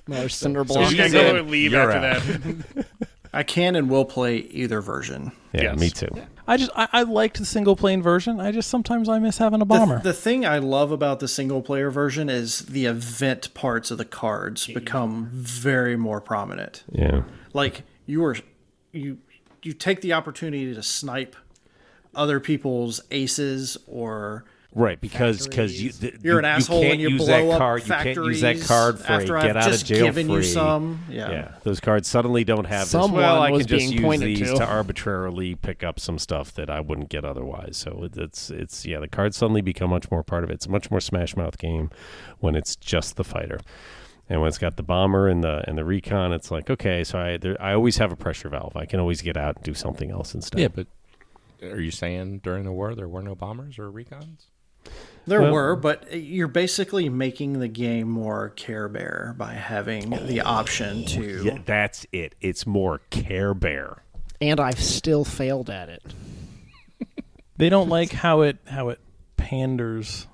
Speaker 3: Another cinder
Speaker 5: So
Speaker 3: block.
Speaker 5: you gotta
Speaker 6: He's
Speaker 5: go
Speaker 6: in.
Speaker 5: and leave
Speaker 6: You're
Speaker 5: after
Speaker 6: out.
Speaker 5: that.
Speaker 1: I can and will play either version.
Speaker 4: Yeah,
Speaker 5: Yes.
Speaker 4: me too.
Speaker 2: I liked the single plane version. I just sometimes I miss having a
Speaker 1: The,
Speaker 2: bomber.
Speaker 1: the thing I love about the single player version is the event parts of the cards become very more prominent.
Speaker 4: Yeah.
Speaker 1: Like you take the opportunity to snipe other people's aces or
Speaker 4: Right, because
Speaker 1: you're an asshole
Speaker 4: can't
Speaker 1: and you
Speaker 4: use
Speaker 1: blow
Speaker 4: that
Speaker 1: up
Speaker 4: card. You
Speaker 1: factories
Speaker 4: can't use that card for
Speaker 1: after
Speaker 4: a
Speaker 1: I've
Speaker 4: get out
Speaker 1: just
Speaker 4: of jail
Speaker 1: given
Speaker 4: free.
Speaker 1: you some.
Speaker 4: Yeah, those cards suddenly don't have this.
Speaker 3: Someone
Speaker 4: Well, I
Speaker 3: was
Speaker 4: can just
Speaker 3: being
Speaker 4: use
Speaker 3: pointed
Speaker 4: these
Speaker 3: to.
Speaker 4: to arbitrarily pick up some stuff that I wouldn't get otherwise. So it's the cards suddenly become much more part of it. It's a much more Smash Mouth game when it's just the fighter. And when it's got the bomber and the recon, it's like, okay, so I always have a pressure valve. I can always get out and do something else instead.
Speaker 6: Yeah, but are you saying during the war there were no bombers or recons?
Speaker 1: There were, but you're basically making the game more Care Bear by having the option to.
Speaker 4: Yeah, that's it. It's more Care Bear.
Speaker 3: And I've still failed at it.
Speaker 2: They don't like how it panders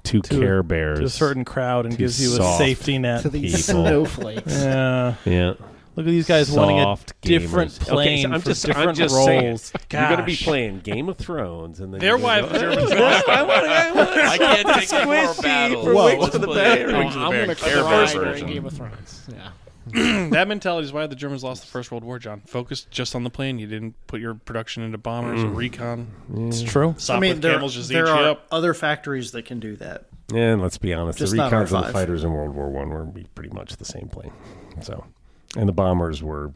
Speaker 4: To Care Bears.
Speaker 2: to a certain crowd and gives you a
Speaker 4: soft
Speaker 2: safety net.
Speaker 3: To these
Speaker 4: people.
Speaker 3: snowflakes.
Speaker 2: Yeah.
Speaker 4: Yeah.
Speaker 2: Look at these guys wanting a
Speaker 4: Soft
Speaker 2: different
Speaker 4: gamers.
Speaker 2: plane
Speaker 4: I'm
Speaker 2: for
Speaker 4: just
Speaker 2: different
Speaker 4: saying,
Speaker 2: roles.
Speaker 4: you're going to be
Speaker 2: Gosh.
Speaker 4: playing Game of Thrones, and then
Speaker 5: They're
Speaker 4: you're
Speaker 5: why
Speaker 4: gonna
Speaker 5: the
Speaker 4: go,
Speaker 5: Germans
Speaker 6: I can't take any more battles.
Speaker 4: for Wings
Speaker 6: Let's
Speaker 4: to the
Speaker 6: play
Speaker 4: Bear.
Speaker 6: Wings to the
Speaker 3: I'm
Speaker 6: Bear
Speaker 3: going to
Speaker 6: Care
Speaker 3: cry
Speaker 6: Bear
Speaker 3: during
Speaker 6: version.
Speaker 3: Game of Thrones. Yeah.
Speaker 5: That mentality is why the Germans lost the First World War, John. Focused just on the plane. You didn't put your production into bombers or recon.
Speaker 2: It's true.
Speaker 5: Stop
Speaker 1: I mean,
Speaker 5: with
Speaker 1: there,
Speaker 5: camels just eat
Speaker 1: there
Speaker 5: you
Speaker 1: are
Speaker 5: up.
Speaker 1: other factories that can do that.
Speaker 4: And let's be honest,
Speaker 1: Just
Speaker 4: the
Speaker 1: not
Speaker 4: recons and
Speaker 1: R5.
Speaker 4: the fighters in World War I were pretty much the same plane. So, and the bombers were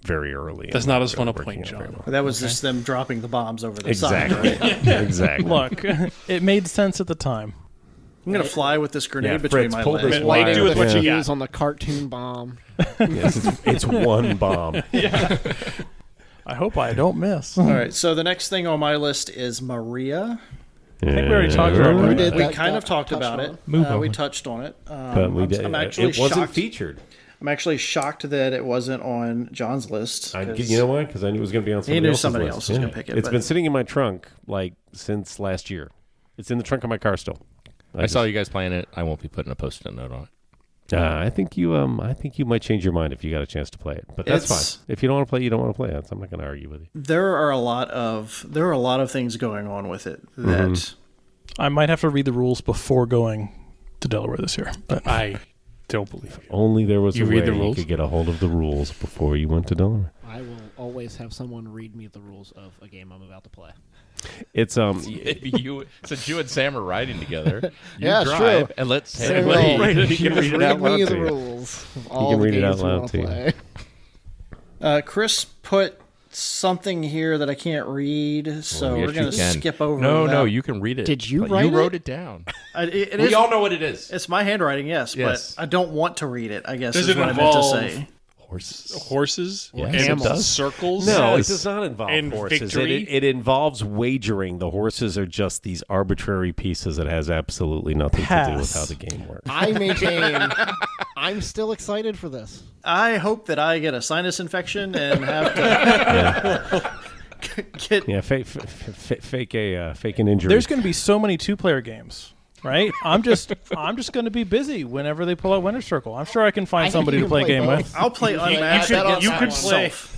Speaker 4: very early.
Speaker 5: That's
Speaker 4: and
Speaker 5: not
Speaker 4: they
Speaker 5: as
Speaker 4: were
Speaker 5: fun a
Speaker 4: working
Speaker 5: point,
Speaker 4: out very
Speaker 5: John.
Speaker 4: well.
Speaker 1: But that was just them dropping the bombs over the side.
Speaker 4: Exactly.
Speaker 1: Right?
Speaker 4: Exactly.
Speaker 2: Look, it made sense at the time.
Speaker 1: I'm going to fly with this grenade
Speaker 4: Yeah,
Speaker 1: between
Speaker 4: Fritz,
Speaker 1: my
Speaker 4: pull
Speaker 1: legs.
Speaker 4: this
Speaker 3: Lighting
Speaker 5: do with
Speaker 3: the
Speaker 5: what you
Speaker 3: fuse
Speaker 5: got.
Speaker 3: on the cartoon bomb.
Speaker 4: Yes, it's one bomb.
Speaker 2: I hope I don't miss.
Speaker 1: All right, so the next thing on my list is Maria.
Speaker 2: I think we already talked about
Speaker 3: We
Speaker 2: it.
Speaker 3: did
Speaker 1: We
Speaker 3: that-
Speaker 1: kind of
Speaker 3: that
Speaker 1: talked
Speaker 3: touched
Speaker 1: about
Speaker 3: on
Speaker 1: it.
Speaker 2: Move
Speaker 1: We
Speaker 2: on.
Speaker 1: touched on it.
Speaker 4: But we did.
Speaker 1: I'm actually
Speaker 4: it wasn't
Speaker 1: shocked.
Speaker 4: featured.
Speaker 1: I'm actually shocked that it wasn't on John's list. 'cause
Speaker 4: You know why? Because I knew it was going to be on somebody
Speaker 1: knew
Speaker 4: else's
Speaker 1: somebody
Speaker 4: list.
Speaker 1: else was gonna pick it,
Speaker 4: It's
Speaker 1: but-
Speaker 4: been sitting in my trunk since last year. It's in the trunk of my car still.
Speaker 6: I saw you guys playing it. I won't be putting a post-it note on it.
Speaker 4: I think you might change your mind if you got a chance to play it, but that's
Speaker 1: It's-
Speaker 4: fine. If you don't want to play, you don't want to play it. I'm not going to argue with you.
Speaker 1: There are a lot of things going on with it that
Speaker 2: I might have to read the rules before going to Delaware this year. But
Speaker 5: I don't believe you.
Speaker 4: Only there was
Speaker 5: You
Speaker 4: a
Speaker 5: read
Speaker 4: way
Speaker 5: the
Speaker 4: you
Speaker 5: rules?
Speaker 4: could get a hold of the rules before you went to Delaware.
Speaker 3: I will always have someone read me the rules of a game I'm about to play.
Speaker 4: It's
Speaker 6: Since you and Sam are riding together, you
Speaker 3: Yeah, it's
Speaker 6: drive
Speaker 3: true.
Speaker 6: and let's
Speaker 3: Sam
Speaker 6: read.
Speaker 3: will
Speaker 4: He can read it out
Speaker 3: read me
Speaker 4: loud
Speaker 3: the
Speaker 4: to you.
Speaker 3: rules of all
Speaker 4: can
Speaker 3: the
Speaker 4: read it out
Speaker 3: games we
Speaker 4: loud
Speaker 3: want
Speaker 4: to
Speaker 3: to
Speaker 4: you.
Speaker 3: play.
Speaker 1: Chris put something here that I can't read, so
Speaker 6: Yes,
Speaker 1: we're going
Speaker 6: you
Speaker 1: to
Speaker 6: can.
Speaker 1: skip over
Speaker 6: No,
Speaker 1: that.
Speaker 6: no, you can read it.
Speaker 3: Did you
Speaker 6: But
Speaker 3: write
Speaker 6: You wrote
Speaker 3: it?
Speaker 6: it down.
Speaker 1: It
Speaker 6: We
Speaker 1: is-
Speaker 6: all know what it is.
Speaker 1: It's my handwriting, yes,
Speaker 6: Yes.
Speaker 1: but I don't want to read it, I guess
Speaker 5: Does
Speaker 1: is
Speaker 5: it
Speaker 1: what I meant to
Speaker 5: involve
Speaker 1: say.
Speaker 5: Horses
Speaker 6: Yes,
Speaker 5: and
Speaker 6: it does.
Speaker 5: circles.
Speaker 4: No,
Speaker 6: Yes.
Speaker 4: it does not involve
Speaker 5: And
Speaker 4: horses.
Speaker 5: victory?
Speaker 4: It involves wagering. The horses are just these arbitrary pieces that has absolutely nothing to do with
Speaker 2: Pass.
Speaker 4: how the game works.
Speaker 3: I maintain I'm still excited for this.
Speaker 1: I hope that I get a sinus infection and have to get.
Speaker 4: Yeah, fake an injury.
Speaker 2: there's going to be so many two-player games, right? I'm just going to be busy whenever they pull out Winter Circle. I'm sure I can find
Speaker 3: I think
Speaker 2: somebody
Speaker 3: you
Speaker 2: to
Speaker 3: can
Speaker 2: play a
Speaker 3: play
Speaker 2: game
Speaker 3: both.
Speaker 2: with.
Speaker 1: I'll play unmatched.
Speaker 3: bet on
Speaker 1: against
Speaker 5: you could
Speaker 1: myself.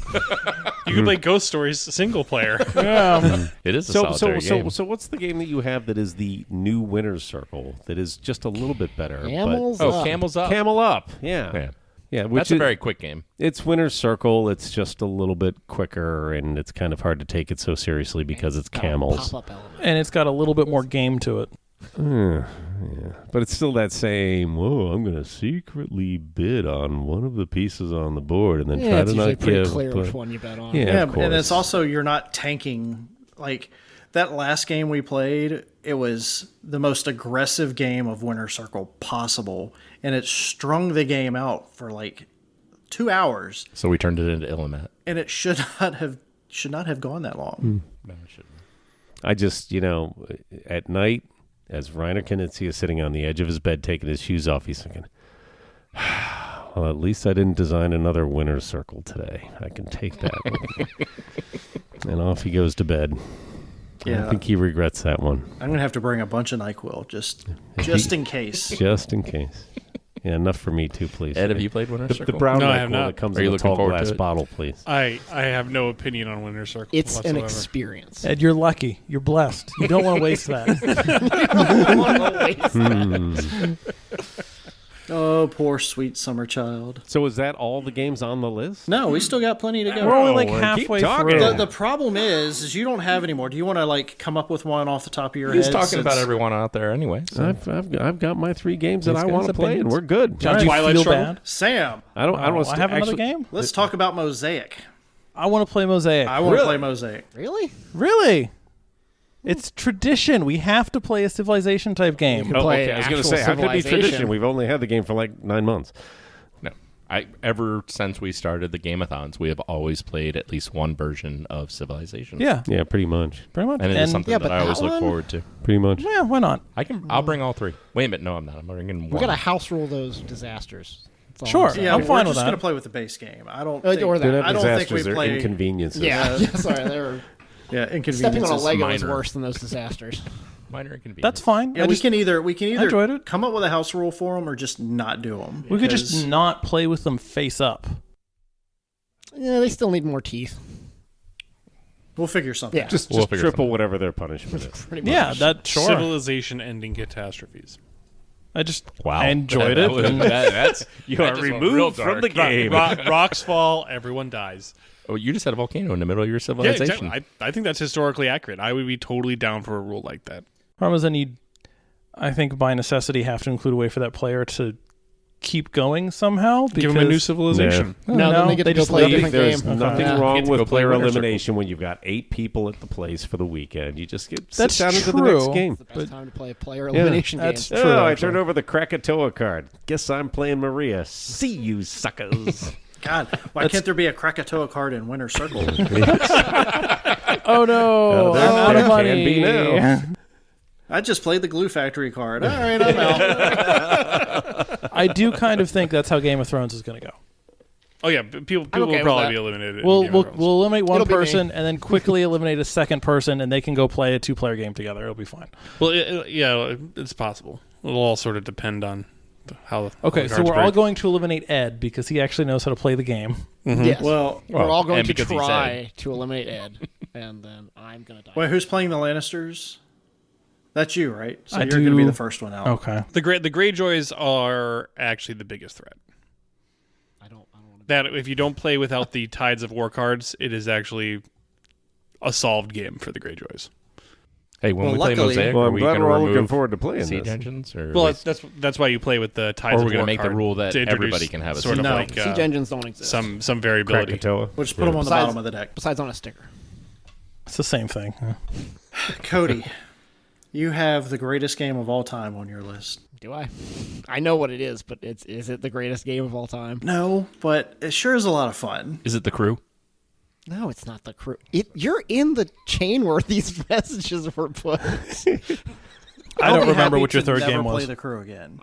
Speaker 5: You can play Ghost Stories single player.
Speaker 2: Yeah.
Speaker 6: It is a
Speaker 4: so
Speaker 6: solitary game.
Speaker 4: so what's the game that you have that is the new Winner's Circle that is just a little bit better? but-
Speaker 3: Camels up.
Speaker 6: Camels Up.
Speaker 4: Camel Up. Yeah.
Speaker 6: Yeah.
Speaker 4: Yeah, which
Speaker 6: That's a
Speaker 4: is,
Speaker 6: very quick game.
Speaker 4: it's Winner's Circle. It's just a little bit quicker, and it's kind of hard to take it so seriously because it's
Speaker 3: Got a
Speaker 4: camels.
Speaker 3: pop-up element.
Speaker 2: And it's got a little bit more game to it.
Speaker 4: Yeah, but it's still that same. Whoa! I'm going to secretly bid on one of the pieces on the board, and then
Speaker 3: Yeah,
Speaker 4: try
Speaker 3: it's
Speaker 4: to
Speaker 3: usually
Speaker 4: not
Speaker 3: pretty
Speaker 4: give.
Speaker 3: clear
Speaker 4: but-
Speaker 3: which one you bet on.
Speaker 4: Yeah,
Speaker 1: Yeah,
Speaker 4: of course.
Speaker 1: and it's also you're not tanking. Like that last game we played, it was the most aggressive game of Winter Circle possible, and it strung the game out for like 2 hours,
Speaker 6: So we turned it into Illimat.
Speaker 1: and it should not have gone that long.
Speaker 6: No, it shouldn't.
Speaker 4: I just, at night, as Reiner Knizia is sitting on the edge of his bed taking his shoes off, he's thinking, well, at least I didn't design another Winner's Circle today. I can take that one. And off he goes to bed. I
Speaker 1: Yeah.
Speaker 4: don't think he regrets that one,
Speaker 1: I'm gonna have to bring a bunch of NyQuil just in case.
Speaker 4: just in case. Yeah, enough for me too, please.
Speaker 6: Ed, have you played Winter
Speaker 4: the
Speaker 6: Circle?
Speaker 4: brown
Speaker 5: No, I
Speaker 4: NyQuil
Speaker 5: have not.
Speaker 4: that comes
Speaker 6: Are
Speaker 4: in
Speaker 6: you
Speaker 4: a
Speaker 6: looking
Speaker 4: tall
Speaker 6: forward
Speaker 4: glass
Speaker 6: to it?
Speaker 4: bottle, please.
Speaker 5: I have no opinion on Winter Circle.
Speaker 3: It's an
Speaker 5: whatsoever.
Speaker 3: experience.
Speaker 2: Ed, you're lucky. You're blessed. You don't want to waste that.
Speaker 1: Oh, poor sweet summer child.
Speaker 4: So is that all the games on the list?
Speaker 1: No, we still got plenty to go.
Speaker 2: We're only like
Speaker 4: keep
Speaker 2: halfway
Speaker 4: talking.
Speaker 2: through.
Speaker 1: The problem is you don't have any more. Do you want to like come up with one off the top of your
Speaker 6: He's
Speaker 1: head?
Speaker 6: talking about
Speaker 1: since-
Speaker 6: everyone out there anyway. So.
Speaker 4: I've got my 3 games that
Speaker 6: He's
Speaker 4: I
Speaker 6: got
Speaker 4: want to
Speaker 6: his
Speaker 4: play, and
Speaker 6: opinions.
Speaker 4: we're good.
Speaker 2: John, do you
Speaker 5: Twilight
Speaker 2: feel
Speaker 5: Struggle?
Speaker 2: bad?
Speaker 1: Sam,
Speaker 4: I don't.
Speaker 2: Oh, I have another
Speaker 4: actually,
Speaker 2: game?
Speaker 1: let's talk about Mosaic.
Speaker 2: I want to play Mosaic.
Speaker 1: I want to play Mosaic.
Speaker 3: Really?
Speaker 2: Really? It's tradition. We have to play a civilization type game.
Speaker 3: can play
Speaker 4: I was going to
Speaker 3: actual
Speaker 4: say, how could it be
Speaker 3: Civilization.
Speaker 4: tradition? We've only had the game for like 9 months.
Speaker 6: No. Ever since we started the Gameathons, we have always played at least one version of Civilization.
Speaker 2: Yeah,
Speaker 4: Yeah, pretty much.
Speaker 2: pretty much.
Speaker 6: And it is something
Speaker 3: Yeah,
Speaker 6: that
Speaker 3: but
Speaker 6: I always
Speaker 3: that
Speaker 6: look
Speaker 3: one-
Speaker 6: forward to.
Speaker 4: Pretty much.
Speaker 2: Yeah, why not?
Speaker 6: I'll bring all 3. Wait a minute, no, I'm not. I'm bringing one.
Speaker 3: We gotta house rule those disasters. That's all
Speaker 2: Sure.
Speaker 3: I'm saying.
Speaker 1: Yeah,
Speaker 2: I'm fine
Speaker 1: we're
Speaker 2: with
Speaker 1: just
Speaker 2: that.
Speaker 1: going to play with the base game. I don't
Speaker 3: Or
Speaker 1: think,
Speaker 3: that.
Speaker 4: They're not
Speaker 1: I don't think
Speaker 4: disasters,
Speaker 1: we
Speaker 4: they're
Speaker 1: play
Speaker 4: inconveniences.
Speaker 3: Yeah, sorry, they're
Speaker 1: Yeah,
Speaker 3: stepping
Speaker 1: inconveniences.
Speaker 3: on a Lego is
Speaker 6: minor.
Speaker 3: worse than those disasters.
Speaker 6: Minor inconvenience.
Speaker 2: That's fine.
Speaker 1: Yeah,
Speaker 2: I
Speaker 1: we
Speaker 2: just-
Speaker 1: can either
Speaker 2: enjoyed it.
Speaker 1: come up with a house rule for them or just not do them.
Speaker 2: we could just not play with them face up.
Speaker 3: Yeah, they still need more teeth.
Speaker 1: We'll figure something.
Speaker 3: Yeah.
Speaker 1: out.
Speaker 4: Just
Speaker 6: We'll figure
Speaker 4: triple
Speaker 6: something.
Speaker 4: whatever their punishment is.
Speaker 3: Pretty much.
Speaker 2: Yeah, that sure.
Speaker 5: Civilization-ending catastrophes.
Speaker 2: I just
Speaker 4: Wow.
Speaker 2: I enjoyed
Speaker 6: That
Speaker 2: it.
Speaker 6: was-
Speaker 2: and-
Speaker 6: that's
Speaker 4: You
Speaker 6: that
Speaker 4: are
Speaker 6: just went
Speaker 4: removed
Speaker 6: real
Speaker 4: from the
Speaker 6: dark.
Speaker 4: game.
Speaker 5: Rocks fall, everyone dies.
Speaker 6: Oh, you just had a volcano in the middle of your
Speaker 5: Yeah,
Speaker 6: civilization.
Speaker 5: exactly. I think that's historically accurate. I would be totally down for a rule like that.
Speaker 2: Problem is, then you, I think, by necessity, have to include a way for that player to keep going somehow.
Speaker 5: Give them a new
Speaker 2: because-
Speaker 5: civilization.
Speaker 3: No, then they get to go
Speaker 2: just
Speaker 3: play a
Speaker 2: leave.
Speaker 3: different
Speaker 4: There's
Speaker 3: game.
Speaker 4: nothing
Speaker 2: Okay.
Speaker 4: wrong
Speaker 6: Get to
Speaker 4: with
Speaker 6: go play
Speaker 4: player
Speaker 6: Winter Circle.
Speaker 4: elimination when you've got 8 people at the place for the weekend. You just sit
Speaker 2: That's
Speaker 4: down into the next
Speaker 2: true.
Speaker 4: game.
Speaker 3: It's the best time to play a player elimination
Speaker 2: that's
Speaker 3: game.
Speaker 2: true.
Speaker 4: Oh, I
Speaker 2: actually.
Speaker 4: turned over the Krakatoa card. Guess I'm playing Maria. See you, suckers.
Speaker 1: God, why can't there be a Krakatoa card in Winter Circle?
Speaker 2: Oh no!
Speaker 4: there-
Speaker 2: I'm out
Speaker 4: there
Speaker 2: of money.
Speaker 4: can be now.
Speaker 1: I just played the Glue Factory card. All right, I'm out.
Speaker 2: I do kind of think that's how Game of Thrones is going to go.
Speaker 5: Oh yeah, people
Speaker 3: I'm okay
Speaker 5: will
Speaker 3: with
Speaker 5: probably
Speaker 3: that.
Speaker 5: be eliminated. in
Speaker 2: We'll
Speaker 5: Game of
Speaker 2: we'll,
Speaker 5: Thrones.
Speaker 2: we'll eliminate one
Speaker 3: It'll be me.
Speaker 2: person and then quickly eliminate a second person, and they can go play a 2-player game together. It'll be fine.
Speaker 5: Well, yeah, it's possible. It'll all sort of depend on how.
Speaker 2: Okay,
Speaker 5: the
Speaker 2: so
Speaker 5: cards
Speaker 2: we're all
Speaker 5: break.
Speaker 2: going to eliminate Ed because he actually knows how to play the game.
Speaker 3: Yes.
Speaker 1: Well,
Speaker 3: we're all going
Speaker 6: and
Speaker 3: to
Speaker 6: because he's
Speaker 3: try to eliminate Ed, and then I'm gonna die.
Speaker 1: wait, who's playing the Lannisters? That's you, right? So
Speaker 2: I
Speaker 1: you're going to be
Speaker 2: do-
Speaker 1: the first one out.
Speaker 2: Okay.
Speaker 5: The Greyjoys are actually the biggest threat.
Speaker 3: I don't want to.
Speaker 5: That if you don't play without the Tides of War cards, it is actually a solved game for the Greyjoys.
Speaker 6: Hey, when
Speaker 1: Well,
Speaker 6: we play
Speaker 1: luckily-
Speaker 6: Mosaic,
Speaker 4: Well,
Speaker 6: are
Speaker 4: I'm
Speaker 6: we
Speaker 4: glad
Speaker 6: going to
Speaker 4: we're all looking
Speaker 6: remove
Speaker 4: forward to playing
Speaker 6: siege
Speaker 4: this.
Speaker 6: engines? Or
Speaker 5: Well, that's why you play with the Tides
Speaker 6: Or
Speaker 5: of
Speaker 6: we're
Speaker 5: War
Speaker 6: gonna make the
Speaker 5: card
Speaker 6: rule that
Speaker 5: to introduce
Speaker 6: everybody can have a
Speaker 5: sort of
Speaker 1: No.
Speaker 5: like
Speaker 3: Siege engines don't exist.
Speaker 5: some variability.
Speaker 4: Krakatoa.
Speaker 1: We'll just put them on the
Speaker 3: Besides-
Speaker 1: bottom of the deck.
Speaker 3: Besides on a sticker.
Speaker 2: It's the same thing.
Speaker 1: Cody, you have the greatest game of all time on your list.
Speaker 3: Do I? I know what it is, but is it the greatest game of all time?
Speaker 1: No, but it sure is a lot of fun.
Speaker 6: Is it the crew?
Speaker 3: No, it's not the crew. You're in the chain where these messages were put.
Speaker 2: I
Speaker 1: I'll
Speaker 2: don't
Speaker 1: be
Speaker 2: remember
Speaker 1: happy
Speaker 2: what your
Speaker 1: to
Speaker 2: third
Speaker 1: never
Speaker 2: game
Speaker 1: play
Speaker 2: was.
Speaker 1: the crew again.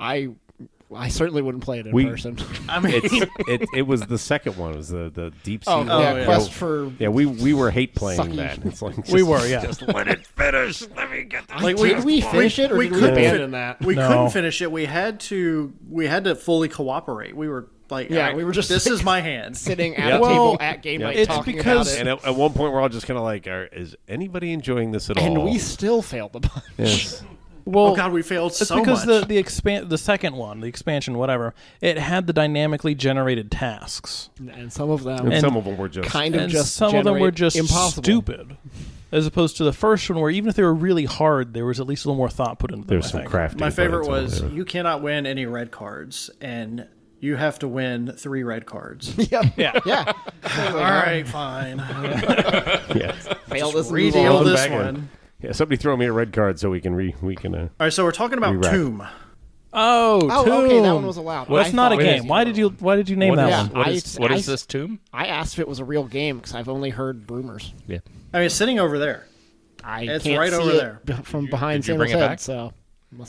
Speaker 3: I certainly wouldn't play it in
Speaker 4: We-
Speaker 3: person.
Speaker 1: I mean,
Speaker 4: It was the second one. It was the deep sea.
Speaker 3: Oh, yeah,
Speaker 1: yeah.
Speaker 3: Quest for.
Speaker 4: Yeah, we were hate playing
Speaker 3: Sucky.
Speaker 4: that. It's like
Speaker 2: We were, yeah.
Speaker 4: Just let it finish. Let me get the
Speaker 1: like
Speaker 3: Did we finish it, or did we
Speaker 1: couldn't
Speaker 3: abandon that?
Speaker 1: We
Speaker 2: No.
Speaker 1: couldn't finish it. We had to fully cooperate. We were like,
Speaker 3: Yeah,
Speaker 1: all right,
Speaker 3: we were just
Speaker 1: This is my hand.
Speaker 3: Sitting at
Speaker 4: Yeah.
Speaker 3: a
Speaker 2: Well,
Speaker 3: table at game night
Speaker 2: it's
Speaker 3: talking
Speaker 2: because-
Speaker 3: about it.
Speaker 4: And at one point, we're all just kind of like, is anybody enjoying this at all?
Speaker 3: And we still failed the bunch.
Speaker 4: Yes.
Speaker 2: Well,
Speaker 1: Oh God, we failed
Speaker 2: it's
Speaker 1: so
Speaker 2: because
Speaker 1: much.
Speaker 2: the second one, the expansion, whatever, it had the dynamically generated tasks,
Speaker 3: And some of them
Speaker 4: And some of them were just
Speaker 3: kind of
Speaker 2: and
Speaker 3: just
Speaker 2: some of them were
Speaker 3: generate
Speaker 2: just
Speaker 3: impossible.
Speaker 2: stupid, as opposed to the first one, where even if they were really hard, there was at least a little more thought put into them.
Speaker 4: there's
Speaker 2: I
Speaker 4: some
Speaker 2: think.
Speaker 4: crafting.
Speaker 1: My favorite
Speaker 4: put into
Speaker 1: was
Speaker 4: it.
Speaker 1: you cannot win any red cards, and you have to win 3 red cards.
Speaker 3: Yeah.
Speaker 1: All right, fine.
Speaker 4: Yeah.
Speaker 3: Fail this and move
Speaker 1: Redeal
Speaker 3: on.
Speaker 1: this
Speaker 4: back in.
Speaker 1: one.
Speaker 4: Yeah, somebody throw me a red card so we can
Speaker 1: All right, so we're talking about
Speaker 4: Re-rack.
Speaker 1: Tomb.
Speaker 2: Oh,
Speaker 3: Oh, okay, that
Speaker 2: Tomb.
Speaker 3: one was allowed.
Speaker 2: Well, that's
Speaker 3: I
Speaker 2: not a
Speaker 3: thought-
Speaker 2: game. Why did you name that
Speaker 3: Yeah.
Speaker 2: one?
Speaker 6: What
Speaker 3: I-
Speaker 6: is what
Speaker 3: I-
Speaker 6: is this tomb?
Speaker 3: I asked if it was a real game because I've only heard rumors.
Speaker 6: Yeah.
Speaker 1: I mean, it's sitting over there.
Speaker 3: I
Speaker 1: It's
Speaker 3: can't
Speaker 1: right
Speaker 3: see
Speaker 1: over
Speaker 3: it
Speaker 1: there.
Speaker 3: from behind
Speaker 6: did you
Speaker 3: Santa's
Speaker 6: bring it
Speaker 3: head.
Speaker 6: back?
Speaker 3: So,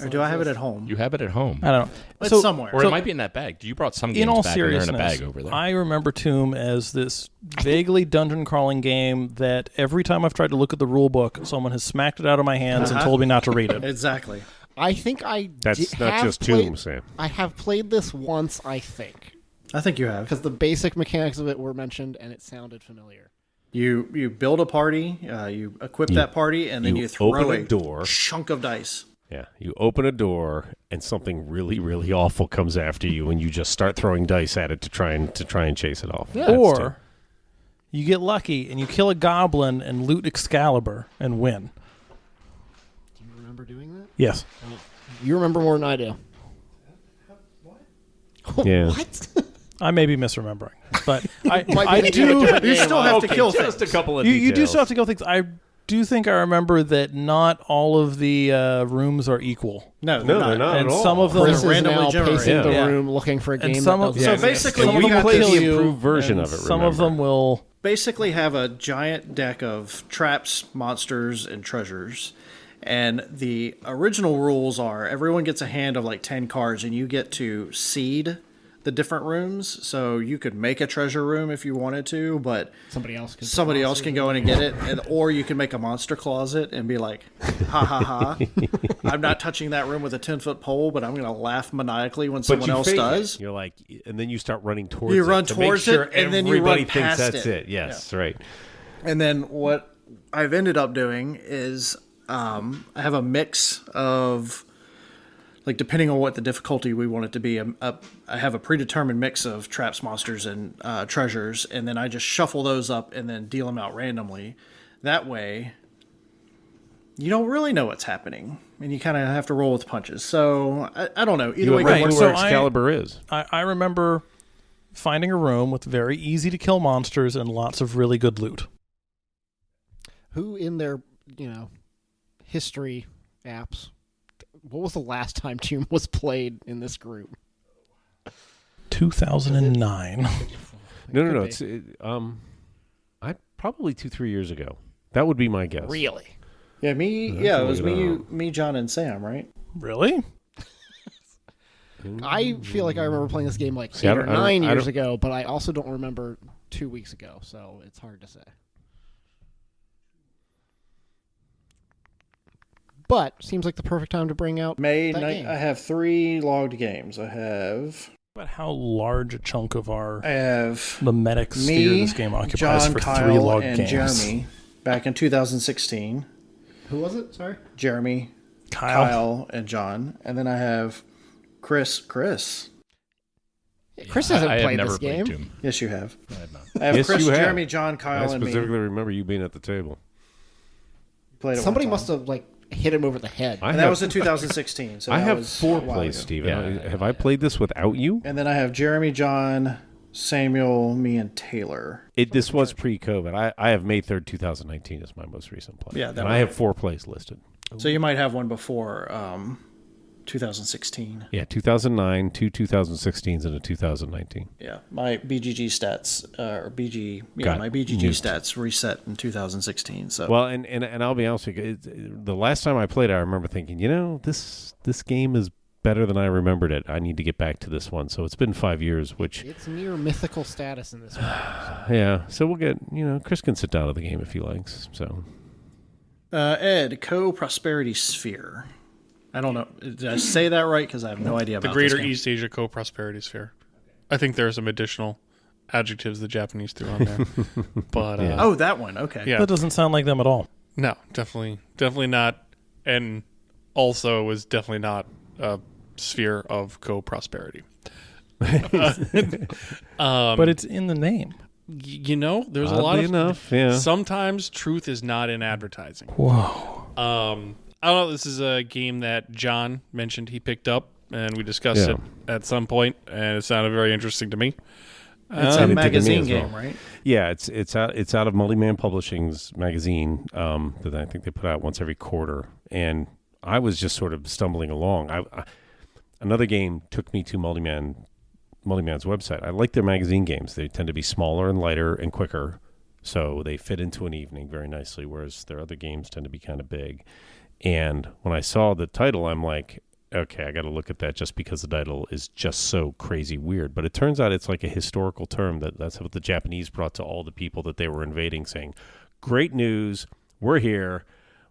Speaker 1: Or do I have it at home?
Speaker 6: You have it at home.
Speaker 2: I don't know.
Speaker 1: It's
Speaker 2: So-
Speaker 1: somewhere.
Speaker 6: Or
Speaker 2: So-
Speaker 6: it might be in that bag. You brought some games
Speaker 2: In all
Speaker 6: back and they're in a
Speaker 2: seriousness,
Speaker 6: bag over there.
Speaker 2: I remember Tomb as this vaguely dungeon crawling game that every time I've tried to look at the rule book, someone has smacked it out of my hands and told me not to read it.
Speaker 1: Exactly.
Speaker 3: I think I
Speaker 4: That's not
Speaker 3: have
Speaker 4: just
Speaker 3: played,
Speaker 4: Tomb, Sam.
Speaker 3: I have played this once, I think,
Speaker 1: I think you have.
Speaker 3: because the basic mechanics of it were mentioned and it sounded familiar.
Speaker 1: You build a party, you equip that party, and then
Speaker 4: you
Speaker 1: you throw
Speaker 4: open a
Speaker 1: a
Speaker 4: door.
Speaker 1: chunk of dice.
Speaker 4: Yeah, you open a door and something really, really awful comes after you, and you just start throwing dice at it to try and chase it off. That's
Speaker 2: Or
Speaker 4: Tomb.
Speaker 2: you get lucky and you kill a goblin and loot Excalibur and win.
Speaker 3: Do you remember doing that?
Speaker 2: Yes.
Speaker 3: You remember more than I do.
Speaker 4: Yeah.
Speaker 3: What?
Speaker 2: I may be misremembering, but
Speaker 3: Might be
Speaker 2: I
Speaker 3: thinking of a
Speaker 2: do.
Speaker 3: different
Speaker 1: You
Speaker 3: game.
Speaker 1: still have to kill
Speaker 4: just
Speaker 1: things.
Speaker 4: a couple of
Speaker 2: You
Speaker 4: details.
Speaker 2: do still have to kill things. I do think I remember that not all of the rooms are equal.
Speaker 1: No,
Speaker 4: they're not
Speaker 2: And
Speaker 4: at all.
Speaker 2: some of them
Speaker 3: Chris is
Speaker 1: randomly
Speaker 3: now
Speaker 1: generated.
Speaker 3: pacing the
Speaker 2: Yeah.
Speaker 3: room looking for a
Speaker 2: And
Speaker 3: game.
Speaker 2: some
Speaker 3: that
Speaker 2: of-
Speaker 3: doesn't
Speaker 1: So
Speaker 3: exist.
Speaker 1: basically,
Speaker 2: some
Speaker 1: you
Speaker 2: of them
Speaker 1: got
Speaker 2: will
Speaker 1: this-
Speaker 2: kill
Speaker 4: the
Speaker 2: you.
Speaker 4: improved version
Speaker 2: and
Speaker 4: of it,
Speaker 2: Some of
Speaker 4: remember.
Speaker 2: them will.
Speaker 1: basically have a giant deck of traps, monsters, and treasures. And the original rules are everyone gets a hand of like 10 cards, and you get to seed the different rooms. So you could make a treasure room if you wanted to, but
Speaker 3: somebody else
Speaker 1: can go in and get it. Or you can make a monster closet and be like, ha ha ha. I'm not touching that room with a 10-foot pole, but I'm going to laugh maniacally when someone
Speaker 4: you
Speaker 1: else
Speaker 4: fake
Speaker 1: does.
Speaker 4: it. You're like, and then you start running towards it.
Speaker 1: You run
Speaker 4: to make
Speaker 1: towards
Speaker 4: sure
Speaker 1: it, and then you
Speaker 4: everybody
Speaker 1: run
Speaker 4: thinks
Speaker 1: past
Speaker 4: that's
Speaker 1: it.
Speaker 4: it. Yes, right.
Speaker 1: And then what I've ended up doing is I have a mix of, like, depending on what the difficulty we want it to be, I have a predetermined mix of traps, monsters, and treasures, and then I just shuffle those up and then deal them out randomly. That way, you don't really know what's happening, and you kind of have to roll with punches. So, I don't know. Either
Speaker 4: You
Speaker 1: way,
Speaker 4: have
Speaker 1: it works.
Speaker 2: So
Speaker 4: where Excalibur is.
Speaker 2: I remember finding a room with very easy to kill monsters and lots of really good loot.
Speaker 3: Who in their history apps? What was the last time Doom was played in this group?
Speaker 2: 2009.
Speaker 4: No.
Speaker 3: Could be.
Speaker 4: I probably 2-3 years ago. That would be my guess.
Speaker 3: Really?
Speaker 1: Yeah, me. Yeah, it was me, John, and Sam, right?
Speaker 2: Really?
Speaker 3: I feel like I remember playing this game like
Speaker 4: See, I
Speaker 3: 8 or
Speaker 4: don't- I don't-
Speaker 3: 9
Speaker 4: I
Speaker 3: years
Speaker 4: don't-
Speaker 3: ago, but I also don't remember 2 weeks ago, so it's hard to say. But seems like the perfect time to bring out
Speaker 1: May
Speaker 3: that
Speaker 1: 9th.
Speaker 3: game.
Speaker 1: I have 3 logged games. I have
Speaker 2: About how large a chunk of our
Speaker 1: the
Speaker 2: mimetic sphere
Speaker 1: me,
Speaker 2: this game occupies
Speaker 1: John,
Speaker 2: for 3
Speaker 1: Kyle,
Speaker 2: log
Speaker 1: and
Speaker 2: games.
Speaker 1: Jeremy back in 2016.
Speaker 3: Who was it? Sorry.
Speaker 1: Jeremy,
Speaker 2: Kyle.
Speaker 1: and John, and then I have Chris.
Speaker 3: Chris hasn't
Speaker 6: I have
Speaker 3: played
Speaker 6: never
Speaker 3: this
Speaker 6: played
Speaker 3: game.
Speaker 6: Doom.
Speaker 1: Yes, you have.
Speaker 6: I have not.
Speaker 1: I have
Speaker 4: Yes,
Speaker 1: Chris,
Speaker 4: you have.
Speaker 1: Jeremy, John,
Speaker 4: I
Speaker 1: Kyle, and me.
Speaker 4: specifically remember you being at the table.
Speaker 1: Played it
Speaker 3: Somebody
Speaker 1: one time.
Speaker 3: must have hit him over the head.
Speaker 1: And that was in 2016. So
Speaker 4: I
Speaker 1: that
Speaker 4: have
Speaker 1: was
Speaker 4: 4
Speaker 1: a while
Speaker 4: plays,
Speaker 1: ago.
Speaker 4: Steven.
Speaker 6: Yeah.
Speaker 4: Have I played this without you?
Speaker 1: And then I have Jeremy, John, Samuel, me, and Taylor.
Speaker 4: This was pre-COVID. I have May 3rd, 2019 as my most recent play.
Speaker 1: Yeah, that
Speaker 4: and
Speaker 1: was-
Speaker 4: I have 4 plays listed.
Speaker 1: So you might have one before 2016.
Speaker 4: Yeah, 2009, 2 2016s, and a 2019.
Speaker 1: Yeah, my BGG stats
Speaker 4: Got
Speaker 1: my BGG
Speaker 4: nuked.
Speaker 1: stats reset in 2016. So
Speaker 4: Well, and I'll be honest with you, the last time I played, I remember thinking, this game is better than I remembered it. I need to get back to this one. So it's been 5 years, which
Speaker 3: It's near mythical status in this one.
Speaker 4: yeah. So we'll get Chris can sit down at the game if he likes. So
Speaker 1: Ed, Co-Prosperity Sphere. I don't know. Did I say that right? Because I have no idea
Speaker 5: The
Speaker 1: about
Speaker 5: Greater
Speaker 1: this game.
Speaker 5: East Asia Co-Prosperity Sphere. I think there are some additional adjectives the Japanese threw on there. But
Speaker 4: Yeah.
Speaker 1: Oh, that one. Okay.
Speaker 5: yeah,
Speaker 2: That doesn't sound like them at all.
Speaker 5: no, definitely not, and also was definitely not a sphere of co-prosperity.
Speaker 2: But it's in the name.
Speaker 5: There's a
Speaker 4: oddly
Speaker 5: lot of
Speaker 4: enough, yeah.
Speaker 5: Sometimes truth is not in advertising.
Speaker 2: Whoa.
Speaker 5: I don't know. This is a game that John mentioned he picked up, and we discussed
Speaker 4: Yeah.
Speaker 5: it at some point, and it sounded very interesting to me.
Speaker 1: It's
Speaker 4: And
Speaker 1: a
Speaker 4: it did to me
Speaker 1: magazine
Speaker 4: as well.
Speaker 1: game, right?
Speaker 4: Yeah, it's out of Multiman Publishing's magazine that I think they put out once every quarter, and I was just sort of stumbling along. Another game took me to Multiman's website. I like their magazine games. They tend to be smaller and lighter and quicker, so they fit into an evening very nicely, whereas their other games tend to be kind of big. And when I saw the title, I'm like, okay, I got to look at that just because the title is just so crazy weird. But it turns out it's like a historical term that's what the Japanese brought to all the people that they were invading, saying, great news, we're here,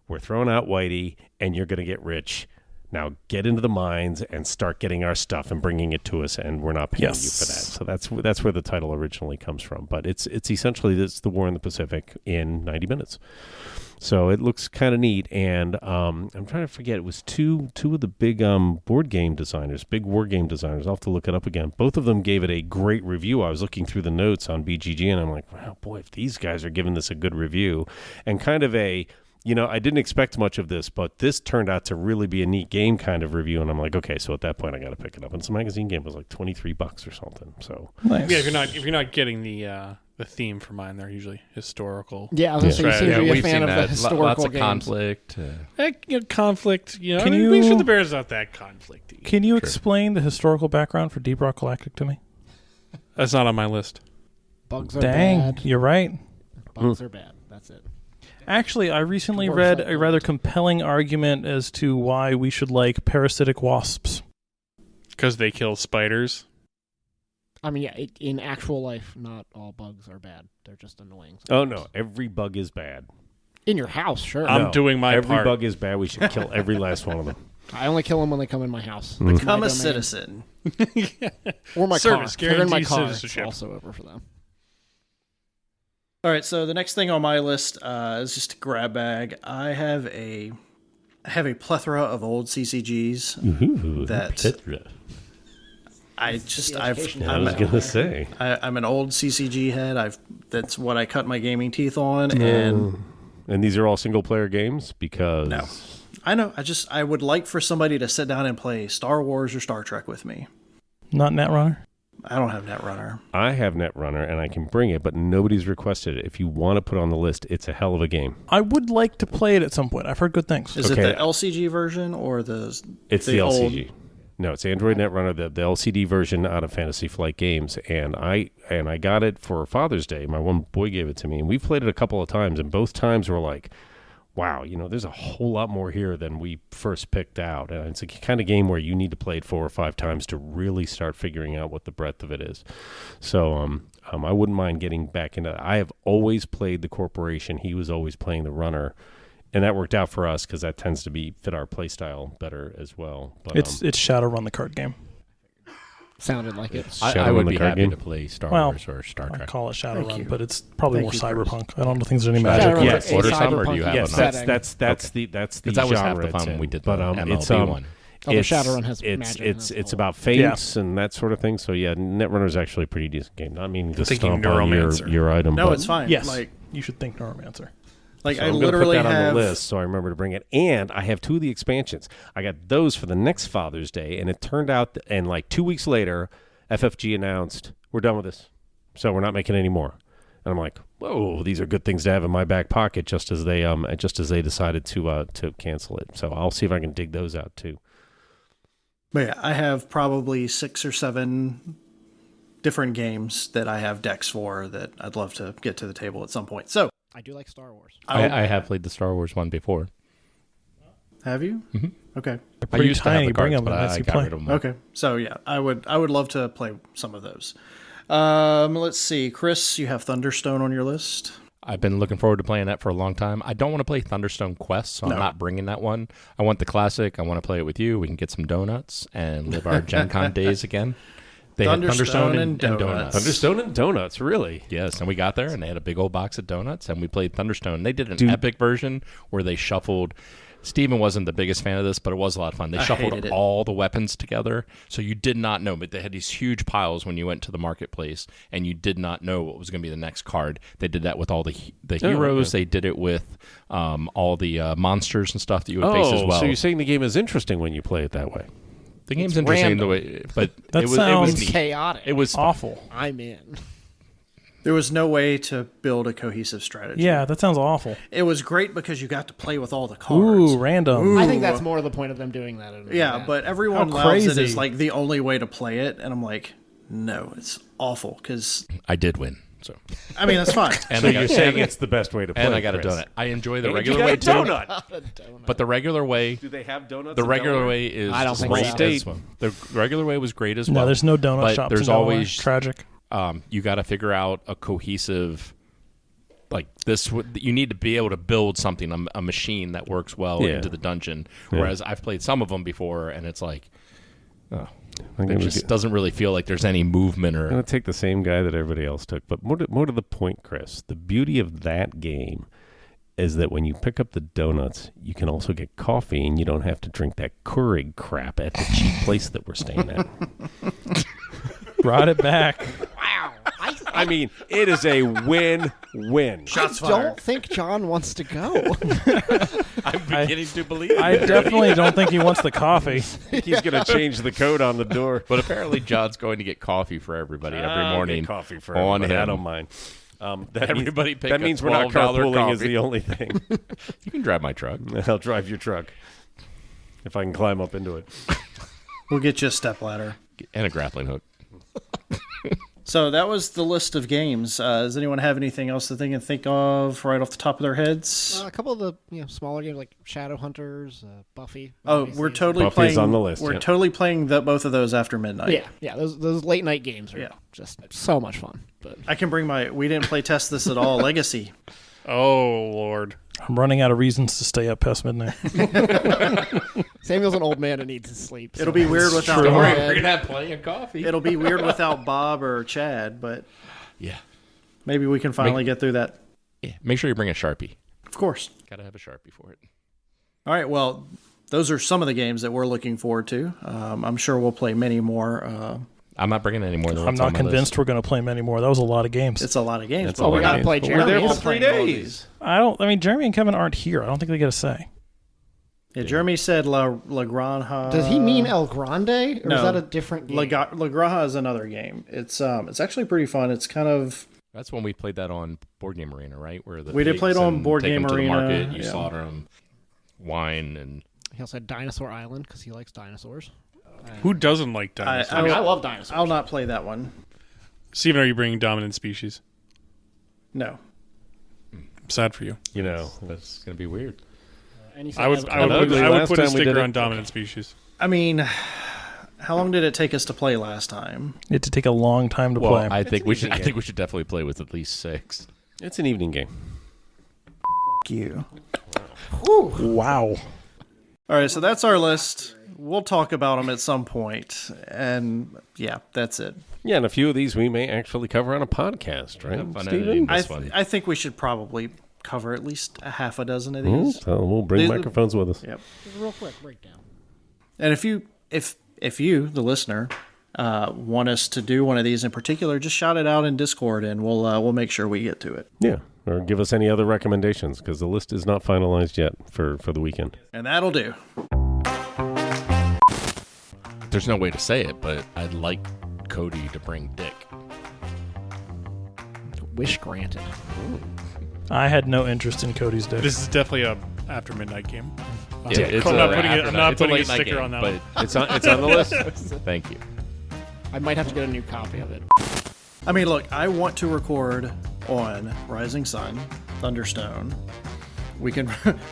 Speaker 4: we're throwing out Whitey, and you're going to get rich. Now get into the mines and start getting our stuff and bringing it to us, and we're not paying you for that. So that's where the title originally comes from. But it's essentially the war in the Pacific in 90 minutes. So it looks kind of neat, and I'm trying to forget. It was two of the big board game designers, big war game designers. I'll have to look it up again. Both of them gave it a great review. I was looking through the notes on BGG, and I'm like, wow, boy, if these guys are giving this a good review, and kind of a, I didn't expect much of this, but this turned out to really be a neat game kind of review, and I'm like, okay, so at that point I got to pick it up. And it's a magazine game. It was like $23 or something. So
Speaker 2: Nice.
Speaker 5: Yeah, if you're not getting the the theme for mine. They're usually historical.
Speaker 3: Yeah, I was going to say, you seem to be a
Speaker 6: we've
Speaker 3: fan
Speaker 6: seen
Speaker 3: of the
Speaker 6: that.
Speaker 3: historical
Speaker 6: Lots of
Speaker 3: games.
Speaker 6: conflict.
Speaker 5: Conflict. You know,
Speaker 2: Can
Speaker 5: make sure
Speaker 2: you-
Speaker 5: the Bears not that conflicty.
Speaker 2: Can you explain the historical background for Deep Rock Galactic to me?
Speaker 5: That's not on my list.
Speaker 3: Bugs are
Speaker 2: Dang,
Speaker 3: bad.
Speaker 2: you're right.
Speaker 3: Bugs are bad. That's it.
Speaker 2: Actually, I recently
Speaker 3: Dwarves
Speaker 2: read
Speaker 3: like
Speaker 2: a rather compelling argument as to why we should like parasitic wasps.
Speaker 5: Because they kill spiders.
Speaker 3: I mean, yeah, in actual life, not all bugs are bad. They're just annoying.
Speaker 4: Oh no, every bug is bad.
Speaker 3: In your house, sure.
Speaker 5: I'm doing my
Speaker 4: every
Speaker 5: part.
Speaker 4: bug is bad. We should kill every last one of them.
Speaker 3: I only kill them when they come in my house.
Speaker 4: Mm.
Speaker 3: It's my
Speaker 1: Become a
Speaker 3: domain.
Speaker 1: citizen.
Speaker 3: Or my
Speaker 5: Service,
Speaker 3: car. If they're in my
Speaker 5: guaranteed
Speaker 3: car. It's
Speaker 5: citizenship.
Speaker 3: also over for them.
Speaker 1: All right, so the next thing on my list is just a grab bag. I have a plethora of old CCGs that I
Speaker 4: was gonna say.
Speaker 1: I'm an old CCG head. That's what I cut my gaming teeth on, and
Speaker 4: these are all single player games because
Speaker 1: no, I know. I would like for somebody to sit down and play Star Wars or Star Trek with me.
Speaker 2: Not Netrunner?
Speaker 1: I don't have Netrunner.
Speaker 4: I have Netrunner and I can bring it, but nobody's requested it. If you want to put it on the list, it's a hell of a game.
Speaker 2: I would like to play it at some point. I've heard good things.
Speaker 1: Is
Speaker 4: Okay.
Speaker 1: it the LCG version or the?
Speaker 4: It's the
Speaker 1: old-
Speaker 4: LCG. No, it's Android Netrunner, the LCD version out of Fantasy Flight Games, and I got it for Father's Day. My one boy gave it to me, and we've played it a couple of times, and both times were like, wow, there's a whole lot more here than we first picked out. And it's a kind of game where you need to play it 4 or 5 times to really start figuring out what the breadth of it is. So I wouldn't mind getting back into it. I have always played the Corporation. He was always playing the Runner. And that worked out for us because that tends to fit our play style better as well. But,
Speaker 2: It's Shadowrun, the card game.
Speaker 3: Sounded like it.
Speaker 6: I would
Speaker 4: the
Speaker 6: be
Speaker 4: card
Speaker 6: happy
Speaker 4: game.
Speaker 6: to play Star
Speaker 2: Well,
Speaker 6: Wars or Star
Speaker 2: I
Speaker 6: Trek.
Speaker 2: call it
Speaker 1: Thank
Speaker 2: Shadowrun,
Speaker 1: you.
Speaker 2: but it's probably
Speaker 1: Thank
Speaker 2: more
Speaker 1: you, Chris.
Speaker 2: cyberpunk. I don't think there's any magic.
Speaker 3: Shadowrun
Speaker 4: Yes.
Speaker 3: is a
Speaker 6: Order Summer, do you
Speaker 3: cyberpunk
Speaker 6: have
Speaker 4: yes,
Speaker 6: another?
Speaker 3: setting.
Speaker 4: that's the
Speaker 6: Because that was half
Speaker 4: genre
Speaker 6: the
Speaker 4: it's
Speaker 6: fun when
Speaker 4: in.
Speaker 6: we did the
Speaker 4: But
Speaker 6: MLB
Speaker 4: it's
Speaker 6: one.
Speaker 3: Although Shadowrun has magic in
Speaker 4: it's
Speaker 3: it as
Speaker 4: about fates and that sort of thing. So yeah, Netrunner is actually a pretty decent game. Not meaning to
Speaker 5: Thinking
Speaker 4: stomp on
Speaker 5: Neuromancer.
Speaker 4: your item.
Speaker 1: No,
Speaker 4: but,
Speaker 1: it's fine.
Speaker 2: Yes.
Speaker 1: Like
Speaker 2: You should think Neuromancer.
Speaker 1: Like
Speaker 4: So
Speaker 1: I
Speaker 4: I'm gonna
Speaker 1: literally
Speaker 4: put that
Speaker 1: have
Speaker 4: on the list, so I remember to bring it. And I have 2 of the expansions. I got those for the next Father's Day, and it turned out, and like 2 weeks later, FFG announced we're done with this, so we're not making any more. And I'm like, whoa, these are good things to have in my back pocket, just as they decided to cancel it. So I'll see if I can dig those out too.
Speaker 1: But yeah, I have probably 6 or 7 different games that I have decks for that I'd love to get to the table at some point. So
Speaker 3: I do like Star Wars.
Speaker 6: I have played the Star Wars one before.
Speaker 1: have you?
Speaker 6: Mm-hmm.
Speaker 1: Okay.
Speaker 2: They're
Speaker 6: I
Speaker 2: pretty
Speaker 6: used
Speaker 2: tiny.
Speaker 6: to have the
Speaker 2: Bring
Speaker 6: cards,
Speaker 2: them
Speaker 6: but
Speaker 2: and lets
Speaker 6: I
Speaker 2: you
Speaker 6: got
Speaker 2: play.
Speaker 6: rid of them.
Speaker 1: Okay. So yeah, I would love to play some of those. Let's see. Chris, you have Thunderstone on your list.
Speaker 6: I've been looking forward to playing that for a long time. I don't want to play Thunderstone Quest, so I'm not bringing that one. I want the classic. I want to play it with you. We can get some donuts and live our Gen Con days again. They had Thunderstone and donuts.
Speaker 4: Thunderstone and donuts, really?
Speaker 6: Yes, and we got there, and they had a big old box of donuts, and we played Thunderstone. They did an epic version where they shuffled. Steven wasn't the biggest fan of this, but it was a lot of fun. They shuffled
Speaker 1: hated it.
Speaker 6: all the weapons together, so you did not know, but they had these huge piles when you went to the marketplace, and you did not know what was going to be the next card. They did that with all the heroes.
Speaker 4: okay.
Speaker 6: They did it with all the monsters and stuff that you would face as well.
Speaker 4: So you're saying the game is interesting when you play it that way?
Speaker 6: The game's
Speaker 3: It's
Speaker 6: interesting
Speaker 3: random.
Speaker 6: the way, but
Speaker 2: That
Speaker 6: it was
Speaker 2: sounds
Speaker 6: neat.
Speaker 3: Chaotic.
Speaker 6: It was fun.
Speaker 2: Awful.
Speaker 3: I'm in.
Speaker 1: There was no way to build a cohesive strategy.
Speaker 2: Yeah, that sounds awful.
Speaker 1: It was great because you got to play with all the cards.
Speaker 2: Ooh, random.
Speaker 3: I think that's more the point of them doing that.
Speaker 1: Yeah, but everyone
Speaker 2: How
Speaker 1: loves it
Speaker 2: crazy.
Speaker 1: as like the only way to play it, and I'm like, no, it's awful. Because
Speaker 6: I did win, so
Speaker 1: I mean, that's fine.
Speaker 6: and
Speaker 4: So
Speaker 6: I got,
Speaker 4: you're saying it's the best way to play
Speaker 6: and I got
Speaker 4: Chris.
Speaker 6: a donut. I enjoy the
Speaker 4: And
Speaker 6: regular
Speaker 4: you
Speaker 6: way
Speaker 4: got
Speaker 6: too.
Speaker 4: a donut.
Speaker 6: But the regular way,
Speaker 4: Do they have donuts?
Speaker 6: the
Speaker 4: in
Speaker 6: regular
Speaker 4: Delaware?
Speaker 6: way is
Speaker 3: I don't think
Speaker 6: great
Speaker 3: so.
Speaker 6: as well. The regular way was great as well.
Speaker 2: No, there's no donut
Speaker 6: but
Speaker 2: shops.
Speaker 6: there's
Speaker 2: in Delaware.
Speaker 6: always
Speaker 2: Tragic.
Speaker 6: you got to figure out a cohesive, like this. You need to be able to build something, a machine that works well
Speaker 4: Yeah.
Speaker 6: into the dungeon. Whereas I've played some of them before, and it's like,
Speaker 4: I'm
Speaker 6: it
Speaker 4: gonna
Speaker 6: just doesn't really feel like there's any movement
Speaker 4: I'm
Speaker 6: or.
Speaker 4: going to take the same guy that everybody else took. But more to the point, Chris, the beauty of that game is that when you pick up the donuts, you can also get coffee, and you don't have to drink that Keurig crap at the cheap place that we're staying at.
Speaker 2: Brought it back.
Speaker 3: Wow.
Speaker 4: I mean, it is a win-win.
Speaker 1: Shots
Speaker 3: I
Speaker 1: fired.
Speaker 3: don't think John wants to go.
Speaker 6: I'm beginning to believe.
Speaker 2: I definitely don't think he wants the coffee.
Speaker 4: He's going to change the code on the door.
Speaker 6: But apparently, John's going to get coffee for everybody every
Speaker 4: I'll
Speaker 6: morning.
Speaker 4: get coffee for
Speaker 6: on
Speaker 4: everybody. I
Speaker 6: him.
Speaker 4: don't mind.
Speaker 6: Everybody pick
Speaker 4: that
Speaker 6: a
Speaker 4: means we're not
Speaker 6: $12
Speaker 4: carpooling is
Speaker 6: coffee.
Speaker 4: the only thing.
Speaker 6: You can drive my truck.
Speaker 4: I'll drive your truck if I can climb up into it.
Speaker 1: We'll get you a stepladder.
Speaker 6: And a grappling hook.
Speaker 1: So that was the list of games. Does anyone have anything else that they can think of right off the top of their heads?
Speaker 3: A couple of the smaller games like Shadowhunters, Buffy.
Speaker 1: Oh,
Speaker 3: obviously.
Speaker 1: we're totally
Speaker 4: Buffy's
Speaker 1: playing
Speaker 4: on the list,
Speaker 1: We're
Speaker 4: yeah.
Speaker 1: totally playing both of those after midnight.
Speaker 3: Yeah. Those late night games are just so much fun. But
Speaker 1: I can bring we didn't play test this at all. Legacy.
Speaker 5: Oh, Lord.
Speaker 2: I'm running out of reasons to stay up past midnight.
Speaker 3: Samuel's an old man and needs his sleep.
Speaker 1: It'll be weird without
Speaker 3: Don't worry,
Speaker 1: Bob.
Speaker 6: We're going to have plenty of coffee.
Speaker 1: It'll be weird without Bob or Chad, but
Speaker 6: Yeah.
Speaker 1: maybe we can finally get through that.
Speaker 6: Yeah. Make sure you bring a Sharpie.
Speaker 1: Of course.
Speaker 6: Got to have a Sharpie for it.
Speaker 1: All right. Well, those are some of the games that we're looking forward to. I'm sure we'll play many more.
Speaker 6: I'm not bringing any more than
Speaker 2: I'm
Speaker 6: what's on
Speaker 2: not
Speaker 6: my
Speaker 2: convinced
Speaker 6: list.
Speaker 2: we're going to play many more. That was a lot of games.
Speaker 1: It's a lot of games.
Speaker 4: That's
Speaker 1: but
Speaker 4: a
Speaker 1: we're
Speaker 4: lot
Speaker 1: not
Speaker 4: of games.
Speaker 3: play
Speaker 4: But we're there
Speaker 3: Jeremy.
Speaker 4: for 3
Speaker 1: playing all of
Speaker 4: days.
Speaker 1: these.
Speaker 2: I mean, Jeremy and Kevin aren't here. I don't think they get a say.
Speaker 1: Yeah, Jeremy said La Granja.
Speaker 3: Does he mean El Grande, or
Speaker 1: no.
Speaker 3: is that a different game?
Speaker 1: La Granja is another game. It's actually pretty fun. It's kind of
Speaker 6: That's when we played that on Board Game Arena, right? Where
Speaker 1: We did play it
Speaker 6: pigs
Speaker 1: on
Speaker 6: and
Speaker 1: Board
Speaker 6: take
Speaker 1: Game
Speaker 6: 'em to the
Speaker 1: Arena,
Speaker 6: market, you
Speaker 1: yeah.
Speaker 6: slaughter them, wine, and
Speaker 3: He also had Dinosaur Island because he likes dinosaurs.
Speaker 5: Who doesn't like dinosaurs?
Speaker 3: I mean, I love dinosaurs.
Speaker 1: I'll not play that one.
Speaker 5: Steven, are you bringing dominant species?
Speaker 1: No.
Speaker 5: I'm sad for you.
Speaker 4: You know,
Speaker 6: that's going to be weird.
Speaker 3: And he said
Speaker 5: I would
Speaker 4: last
Speaker 5: put a
Speaker 4: time we did
Speaker 5: sticker
Speaker 4: it-
Speaker 5: on dominant species.
Speaker 1: I mean, how long did it take us to play last time?
Speaker 2: It had to take a long time to
Speaker 6: Well,
Speaker 2: play.
Speaker 6: I think we should.
Speaker 4: easy
Speaker 6: I
Speaker 4: game.
Speaker 6: think we should definitely play with at least 6.
Speaker 4: it's an evening game.
Speaker 1: F you.
Speaker 2: Wow.
Speaker 1: All right, so that's our list. We'll talk about them at some point, and yeah, that's it.
Speaker 4: Yeah, and a few of these we may actually cover on a podcast, right,
Speaker 6: Have fun
Speaker 4: Steven?
Speaker 6: editing
Speaker 1: I,
Speaker 6: this one.
Speaker 1: I think we should probably cover at least a half a dozen of
Speaker 4: Hmm,
Speaker 1: these.
Speaker 4: so we'll bring
Speaker 1: These-
Speaker 4: microphones with us.
Speaker 1: Yep.
Speaker 3: Just a real quick breakdown.
Speaker 1: And if you, the listener, want us to do one of these in particular, just shout it out in Discord, and we'll make sure we get to it.
Speaker 4: Yeah, or give us any other recommendations, because the list is not finalized yet for the weekend.
Speaker 1: And that'll do.
Speaker 6: There's no way to say it, but I'd like Cody to bring Dick.
Speaker 3: Wish granted.
Speaker 2: I had no interest in Cody's dick.
Speaker 5: This is definitely a after midnight game.
Speaker 6: It's
Speaker 5: I'm
Speaker 6: a
Speaker 5: not putting it-
Speaker 6: after
Speaker 5: I'm
Speaker 6: night-
Speaker 5: not
Speaker 6: it's a
Speaker 5: putting a
Speaker 6: late night
Speaker 5: sticker
Speaker 6: game,
Speaker 5: on that
Speaker 6: but
Speaker 5: one.
Speaker 4: It's on the list.
Speaker 6: Thank you.
Speaker 3: I might have to get a new copy of it.
Speaker 1: I mean, look, I want to record on Rising Sun, Thunderstone. We can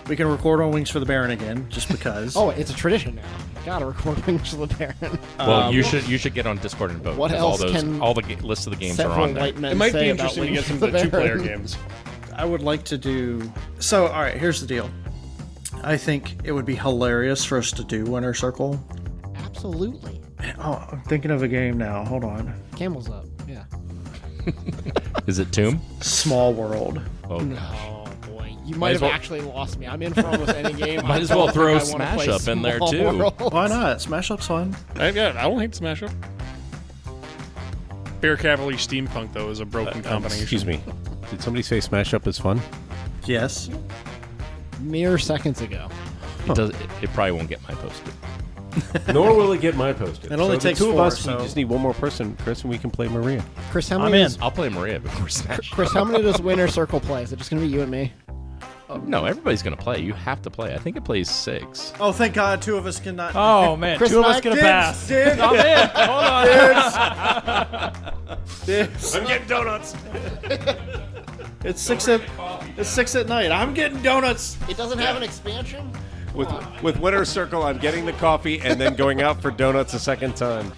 Speaker 1: record on Wings for the Baron again, just because.
Speaker 3: Oh, it's a tradition now. Gotta record Wings of the Baron.
Speaker 6: Well, you should get on Discord and vote.
Speaker 3: What
Speaker 6: 'cause
Speaker 3: else can
Speaker 6: all the lists of the games are
Speaker 3: Several
Speaker 6: on there.
Speaker 3: white men
Speaker 5: It might
Speaker 3: say
Speaker 5: be
Speaker 3: about
Speaker 5: interesting to get
Speaker 3: Wings
Speaker 5: some
Speaker 3: of
Speaker 5: of the two-player
Speaker 3: Baron.
Speaker 5: games.
Speaker 1: I would like to do. So, all right, here's the deal. I think it would be hilarious for us to do Winter Circle.
Speaker 3: Absolutely.
Speaker 1: Oh, I'm thinking of a game now. Hold on.
Speaker 3: Camel's up. Yeah.
Speaker 6: Is it Tomb?
Speaker 1: Small World.
Speaker 6: Oh,
Speaker 3: Oh boy, you
Speaker 6: Might
Speaker 3: might
Speaker 6: as
Speaker 3: have
Speaker 6: well-
Speaker 3: actually lost me. I'm in for almost any game.
Speaker 6: Might
Speaker 3: I
Speaker 6: as well
Speaker 3: don't
Speaker 6: throw
Speaker 3: think I wanna
Speaker 6: Smash
Speaker 3: play
Speaker 6: Up in there,
Speaker 3: Small
Speaker 6: too.
Speaker 3: World.
Speaker 1: Why not? Smash Up's fun.
Speaker 5: I don't hate Smash Up. Bear Cavalry Steampunk, though, is a broken combination.
Speaker 4: Excuse me. Did somebody say Smash Up is fun?
Speaker 1: Yes.
Speaker 3: Mere seconds ago.
Speaker 6: it probably won't get my posted.
Speaker 4: Nor will it get my posted.
Speaker 1: It only
Speaker 4: So
Speaker 1: takes
Speaker 4: the two
Speaker 1: four,
Speaker 4: of us.
Speaker 1: so-
Speaker 4: We just need one more person, Chris, and we can play Maria.
Speaker 3: Chris, how
Speaker 2: I'm
Speaker 3: many?
Speaker 2: in.
Speaker 3: Does,
Speaker 6: I'll play Maria before Smash.
Speaker 3: Chris, how many does Winter Circle play? Is it just gonna be you and me?
Speaker 6: No, everybody's gonna play. You have to play. I think it plays 6.
Speaker 1: Oh, thank God, two of us cannot.
Speaker 2: Oh, man.
Speaker 3: Chris
Speaker 2: Two of
Speaker 3: and
Speaker 2: us
Speaker 3: I
Speaker 2: get a
Speaker 3: did-
Speaker 2: pass.
Speaker 1: Dibs,
Speaker 2: I'm in. Hold on.
Speaker 1: dibs.
Speaker 4: I'm getting donuts.
Speaker 1: It's 6 at night. I'm getting donuts.
Speaker 3: It doesn't have an expansion.
Speaker 4: With Winter Circle, I'm getting the coffee and then going out for donuts a second time.